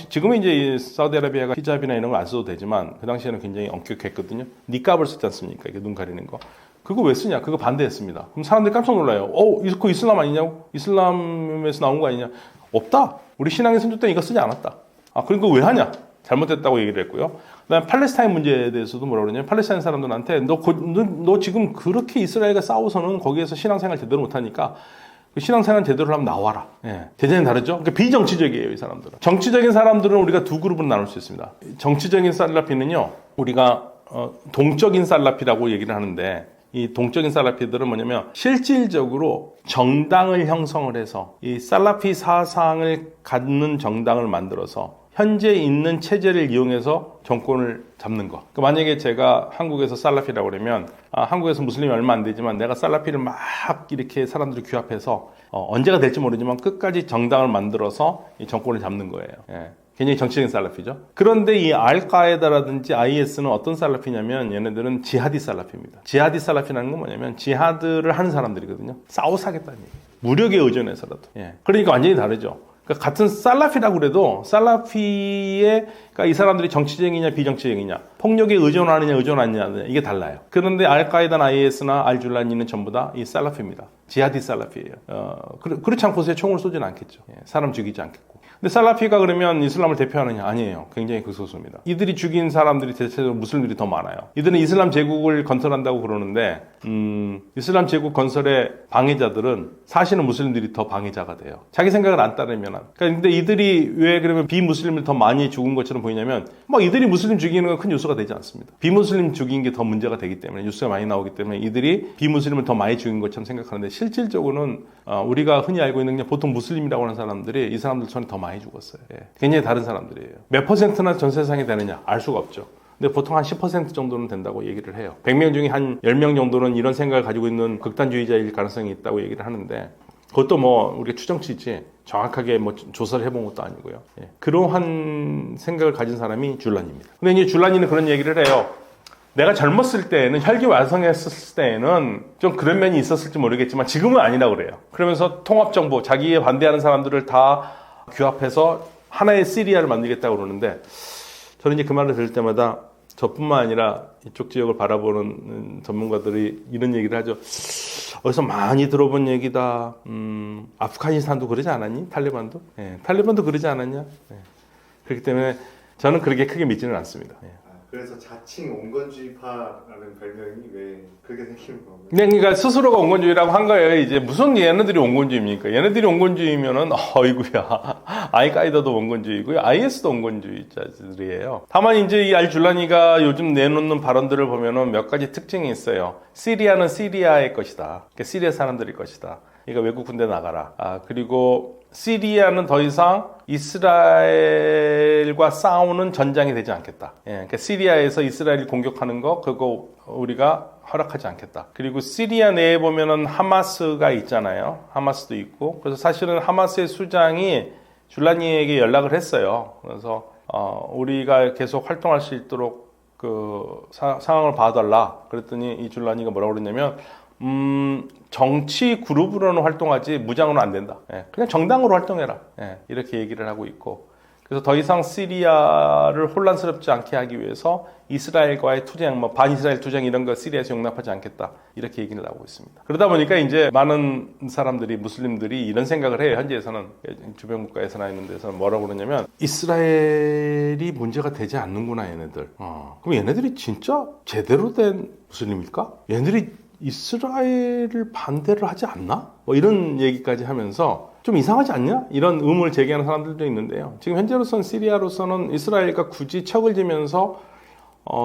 지금은 이제 사우디아라비아가 히잡이나 이런 걸 안 써도 되지만, 그 당시에는 굉장히 엄격했거든요. 니캅을 쓰지 않습니까? 이게 눈 가리는 거. 그거 왜 쓰냐? 그거 반대했습니다. 그럼 사람들이 깜짝 놀라요. 그거 이슬람 아니냐고? 이슬람에서 나온 거 아니냐? 없다. 우리 신앙의 선조 때는 이거 쓰지 않았다. 그리고 왜 하냐? 잘못됐다고 얘기를 했고요. 그다음에 팔레스타인 문제에 대해서도 뭐라 그러냐면, 팔레스타인 사람들한테 너 지금 그렇게 이스라엘과 싸워서는 거기에서 신앙생활 제대로 못하니까 신앙생활 제대로 하면 나와라. 대전이 다르죠? 그러니까 비정치적이에요, 이 사람들은. 정치적인 사람들은 우리가 두 그룹으로 나눌 수 있습니다. 정치적인 살라피는요, 우리가 동적인 살라피라고 얘기를 하는데, 이 동적인 살라피들은 뭐냐면 실질적으로 정당을 형성을 해서 이 살라피 사상을 갖는 정당을 만들어서 현재 있는 체제를 이용해서 정권을 잡는 거. 그러니까 만약에 제가 한국에서 살라피라고 그러면, 한국에서 무슬림이 얼마 안 되지만 내가 살라피를 막 이렇게 사람들이 규합해서 언제가 될지 모르지만 끝까지 정당을 만들어서 이 정권을 잡는 거예요. 굉장히 정치적인 살라피죠. 그런데 이 알카에다라든지 IS는 어떤 살라피냐면, 얘네들은 지하디 살라피입니다. 지하디 살라피라는 건 뭐냐면 지하드를 하는 사람들이거든요. 싸워서 하겠다는 얘기예요. 무력에 의존해서라도. 그러니까 완전히 다르죠. 그러니까 같은 살라피라고 그래도 살라피의 그러니까 이 사람들이 정치적이냐 비정치적이냐 폭력에 의존하느냐 의존 안 하느냐 이게 달라요. 그런데 알카에다나 IS나 알줄라니는 전부 다 이 살라피입니다. 지하디 살라피예요. 그렇지 않고서 총을 쏘지는 않겠죠. 예, 사람 죽이지 않겠고. 근데 살라피가 그러면 이슬람을 대표하느냐? 아니에요. 굉장히 극소수입니다. 이들이 죽인 사람들이 대체적으로 무슬림들이 더 많아요. 이들은 이슬람 제국을 건설한다고 그러는데 이슬람 제국 건설의 방해자들은 사실은 무슬림들이 더 방해자가 돼요. 자기 생각을 안 따르면. 그러니까 근데 이들이 왜 그러면 비무슬림을 더 많이 죽은 것처럼 보이냐면 막 이들이 무슬림 죽이는 건 큰 뉴스가 되지 않습니다. 비무슬림 죽인 게 더 문제가 되기 때문에 뉴스가 많이 나오기 때문에 이들이 비무슬림을 더 많이 죽인 것처럼 생각하는데 실질적으로는 우리가 흔히 알고 있는 그냥 보통 무슬림이라고 하는 사람들이 이 사람들 손에 더 많이 죽었어요. 예. 굉장히 다른 사람들이에요. 몇 퍼센트나 전 세상에 되느냐 알 수가 없죠. 근데 보통 한 10% 정도는 된다고 얘기를 해요. 100명 중에 한 10명 정도는 이런 생각을 가지고 있는 극단주의자일 가능성이 있다고 얘기를 하는데 그것도 뭐 우리가 추정치지 정확하게 뭐 조사를 해본 것도 아니고요. 예. 그러한 생각을 가진 사람이 줄라니입니다. 근데 이제 줄라니는 그런 얘기를 해요. 내가 젊었을 때에는 혈기왕성했을 때에는 좀 그런 면이 있었을지 모르겠지만 지금은 아니라고 그래요. 그러면서 통합정부, 자기에 반대하는 사람들을 다 규합해서 하나의 시리아를 만들겠다고 그러는데 저는 이제 그 말을 들을 때마다 저뿐만 아니라 이쪽 지역을 바라보는 전문가들이 이런 얘기를 하죠. 어디서 많이 들어본 얘기다. 아프가니스탄도 그러지 않았니? 탈리반도? 예, 탈리반도 그러지 않았냐? 예. 그렇기 때문에 저는 그렇게 크게 믿지는 않습니다. 예. 그래서 자칭 온건주의파라는 별명이 왜 그렇게 생긴 건가요? 네, 그러니까 스스로가 온건주의라고 한 거예요. 이제 무슨 얘네들이 온건주의입니까? 얘네들이 온건주의면은 어이구야. 알카에다도 온건주의고요. IS도 온건주의자들이에요. 다만 이제 이 알줄라니가 요즘 내놓는 발언들을 보면은 몇 가지 특징이 있어요. 시리아는 시리아의 것이다. 그러니까 시리아 사람들일 것이다. 그러니까 외국 군대 나가라. 그리고 시리아는 더 이상 이스라엘과 싸우는 전장이 되지 않겠다. 예, 그러니까 시리아에서 이스라엘을 공격하는 거 그거 우리가 허락하지 않겠다. 그리고 시리아 내에 보면은 하마스가 있잖아요. 하마스도 있고. 그래서 사실은 하마스의 수장이 줄라니에게 연락을 했어요. 그래서 우리가 계속 활동할 수 있도록 그 상황을 봐달라. 그랬더니 이 줄라니가 뭐라고 그랬냐면 정치 그룹으로는 활동하지 무장으로는 안 된다. 예, 그냥 정당으로 활동해라. 예, 이렇게 얘기를 하고 있고. 그래서 더 이상 시리아를 혼란스럽지 않게 하기 위해서 이스라엘과의 투쟁, 뭐 반이스라엘 투쟁 이런 거 시리아에서 용납하지 않겠다. 이렇게 얘기를 하고 있습니다. 그러다 보니까 이제 많은 사람들이 무슬림들이 이런 생각을 해요. 현지에서는 주변 국가에서나 있는 데서는 뭐라고 그러냐면 이스라엘이 문제가 되지 않는구나 얘네들. 그럼 얘네들이 진짜 제대로 된 무슬림일까? 얘네들이 이스라엘을 반대를 하지 않나? 뭐 이런 얘기까지 하면서 좀 이상하지 않냐? 이런 의문을 제기하는 사람들도 있는데요. 지금 현재로서는 시리아로서는 이스라엘과 굳이 척을 지면서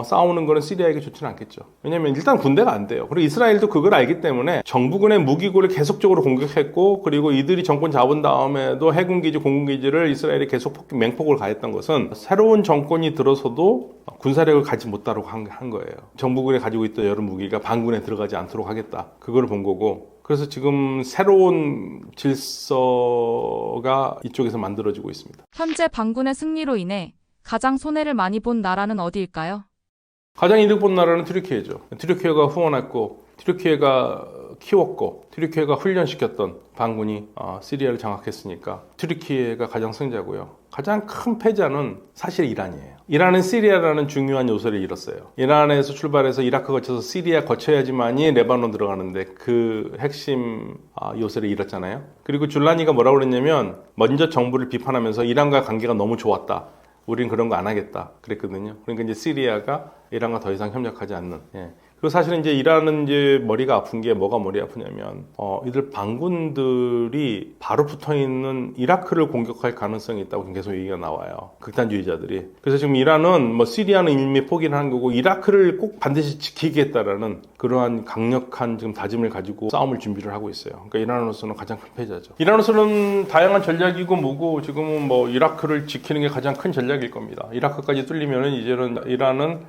싸우는 거는 시리아에게 좋지는 않겠죠. 왜냐면 일단 군대가 안 돼요. 그리고 이스라엘도 그걸 알기 때문에 정부군의 무기고를 계속적으로 공격했고 그리고 이들이 정권 잡은 다음에도 해군기지, 공군기지를 이스라엘이 계속 맹폭을 가했던 것은 새로운 정권이 들어서도 군사력을 가지 못하도록 한 거예요. 정부군이 가지고 있던 여러 무기가 반군에 들어가지 않도록 하겠다. 그걸 본 거고 그래서 지금 새로운 질서가 이쪽에서 만들어지고 있습니다. 현재 반군의 승리로 인해 가장 손해를 많이 본 나라는 어디일까요? 가장 이득 본 나라는 튀르키예죠. 튀르키예가 후원했고 튀르키예가 키웠고 튀르키예가 훈련시켰던 반군이 시리아를 장악했으니까 튀르키예가 가장 승자고요. 가장 큰 패자는 사실 이란이에요. 이란은 시리아라는 중요한 요소를 잃었어요. 이란에서 출발해서 이라크 거쳐서 시리아 거쳐야지만이 레바논 들어가는데 그 핵심 요소를 잃었잖아요. 그리고 줄라니가 뭐라고 그랬냐면 먼저 정부를 비판하면서 이란과 관계가 너무 좋았다. 우린 그런 거 안 하겠다 그랬거든요. 그러니까 이제 시리아가 이란과 더 이상 협력하지 않는. 예. 그리고 사실은 이제 이란은 이제 머리가 아픈 게 뭐가 머리 아프냐면 이들 반군들이 바로 붙어 있는 이라크를 공격할 가능성이 있다고 계속 얘기가 나와요. 극단주의자들이. 그래서 지금 이란은 뭐 시리아는 이미 포기를 한 거고 이라크를 꼭 반드시 지키겠다라는 그러한 강력한 지금 다짐을 가지고 싸움을 준비를 하고 있어요. 그러니까 이란으로서는 가장 큰 패자죠. 이란으로서는 다양한 전략이고 뭐고 지금은 뭐 이라크를 지키는 게 가장 큰 전략일 겁니다. 이라크까지 뚫리면은 이제는 이란은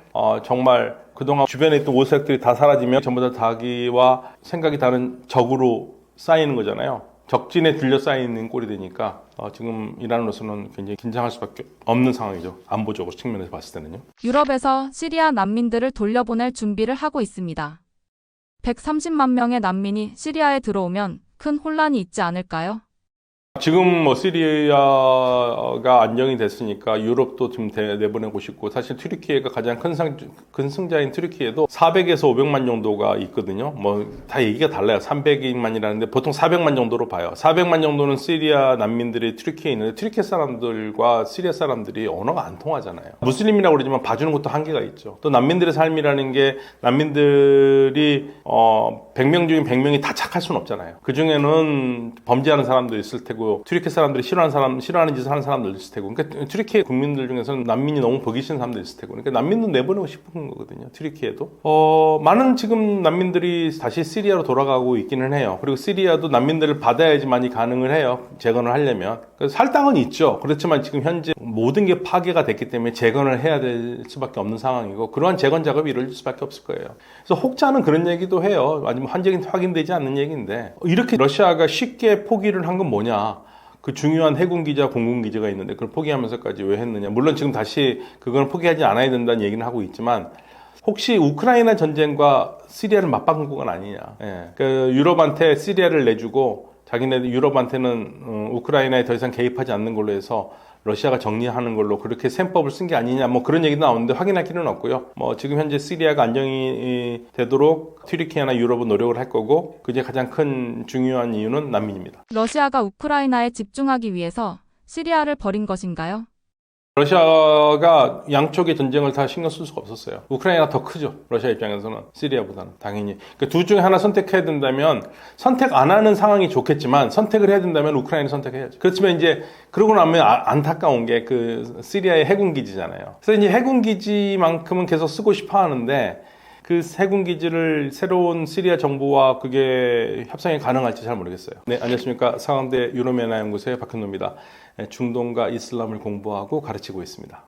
정말 그동안 주변에 있던 오색들이 다 사라지면 전부 다 자기와 생각이 다른 적으로 쌓이는 거잖아요. 적진에 둘러싸이는 꼴이 되니까 지금 이란으로서는 굉장히 긴장할 수밖에 없는 상황이죠. 안보적으로 측면에서 봤을 때는요. 유럽에서 시리아 난민들을 돌려보낼 준비를 하고 있습니다. 130만 명의 난민이 시리아에 들어오면 큰 혼란이 있지 않을까요? 지금 뭐 시리아가 안정이 됐으니까 유럽도 지금 내보내고 싶고, 사실 튀르키예가 가장 큰 승자인 튀르키예도 400에서 500만 정도가 있거든요. 뭐 다 얘기가 달라요. 300만이라는데 보통 400만 정도로 봐요. 400만 정도는 시리아 난민들이 튀르키예에 있는데, 튀르키예 사람들과 시리아 사람들이 언어가 안 통하잖아요. 무슬림이라고 그러지만 봐주는 것도 한계가 있죠. 또 난민들의 삶이라는 게, 난민들이 100명 중에 100명이 다 착할 수는 없잖아요. 그 중에는 범죄하는 사람도 있을 테고, 튀르키예 사람들이 싫어하는 짓을 하는 사람들도 있을 테고, 그러니까 튀르키예 국민들 중에서는 난민이 너무 보기 싫은 사람도 있을 테고, 그러니까 난민도 내보내고 싶은 거거든요. 튀르키예도. 많은 지금 난민들이 다시 시리아로 돌아가고 있기는 해요. 그리고 시리아도 난민들을 받아야지만이 가능을 해요. 재건을 하려면. 그래서 살 땅은 있죠. 그렇지만 지금 현재 모든 게 파괴가 됐기 때문에 재건을 해야 될 수밖에 없는 상황이고, 그러한 재건 작업이 이루어질 수밖에 없을 거예요. 그래서 혹자는 그런 얘기도 해요. 아니면 확인되지 않는 얘기인데, 이렇게 러시아가 쉽게 포기를 한 건 뭐냐. 그 중요한 해군 기지와 공군 기지가 있는데 그걸 포기하면서까지 왜 했느냐. 물론 지금 다시 그걸 포기하지 않아야 된다는 얘기는 하고 있지만, 혹시 우크라이나 전쟁과 시리아를 맞바꾼 건 아니냐. 예. 그 유럽한테 시리아를 내주고, 자기네 유럽한테는 우크라이나에 더 이상 개입하지 않는 걸로 해서 러시아가 정리하는 걸로 그렇게 셈법을 쓴 게 아니냐, 뭐 그런 얘기도 나오는데 확인할 필요는 없고요. 뭐 지금 현재 시리아가 안정이 되도록 튀르키예나 유럽은 노력을 할 거고, 그게 가장 큰 중요한 이유는 난민입니다. 러시아가 우크라이나에 집중하기 위해서 시리아를 버린 것인가요? 러시아가 양쪽의 전쟁을 다 신경 쓸 수가 없었어요. 우크라이나가 더 크죠. 러시아 입장에서는 시리아보다는 당연히. 그 둘 중에 하나 선택해야 된다면, 선택 안 하는 상황이 좋겠지만 선택을 해야 된다면 우크라이나 선택해야죠. 그렇지만 이제 그러고 나면 안타까운 게 그 시리아의 해군 기지잖아요. 그래서 이제 해군 기지만큼은 계속 쓰고 싶어 하는데, 그 해군 기지를 새로운 시리아 정부와 그게 협상이 가능할지 잘 모르겠어요. 네, 안녕하십니까. 상암대 유럽연화 연구소의 박현노입니다. 중동과 이슬람을 공부하고 가르치고 있습니다.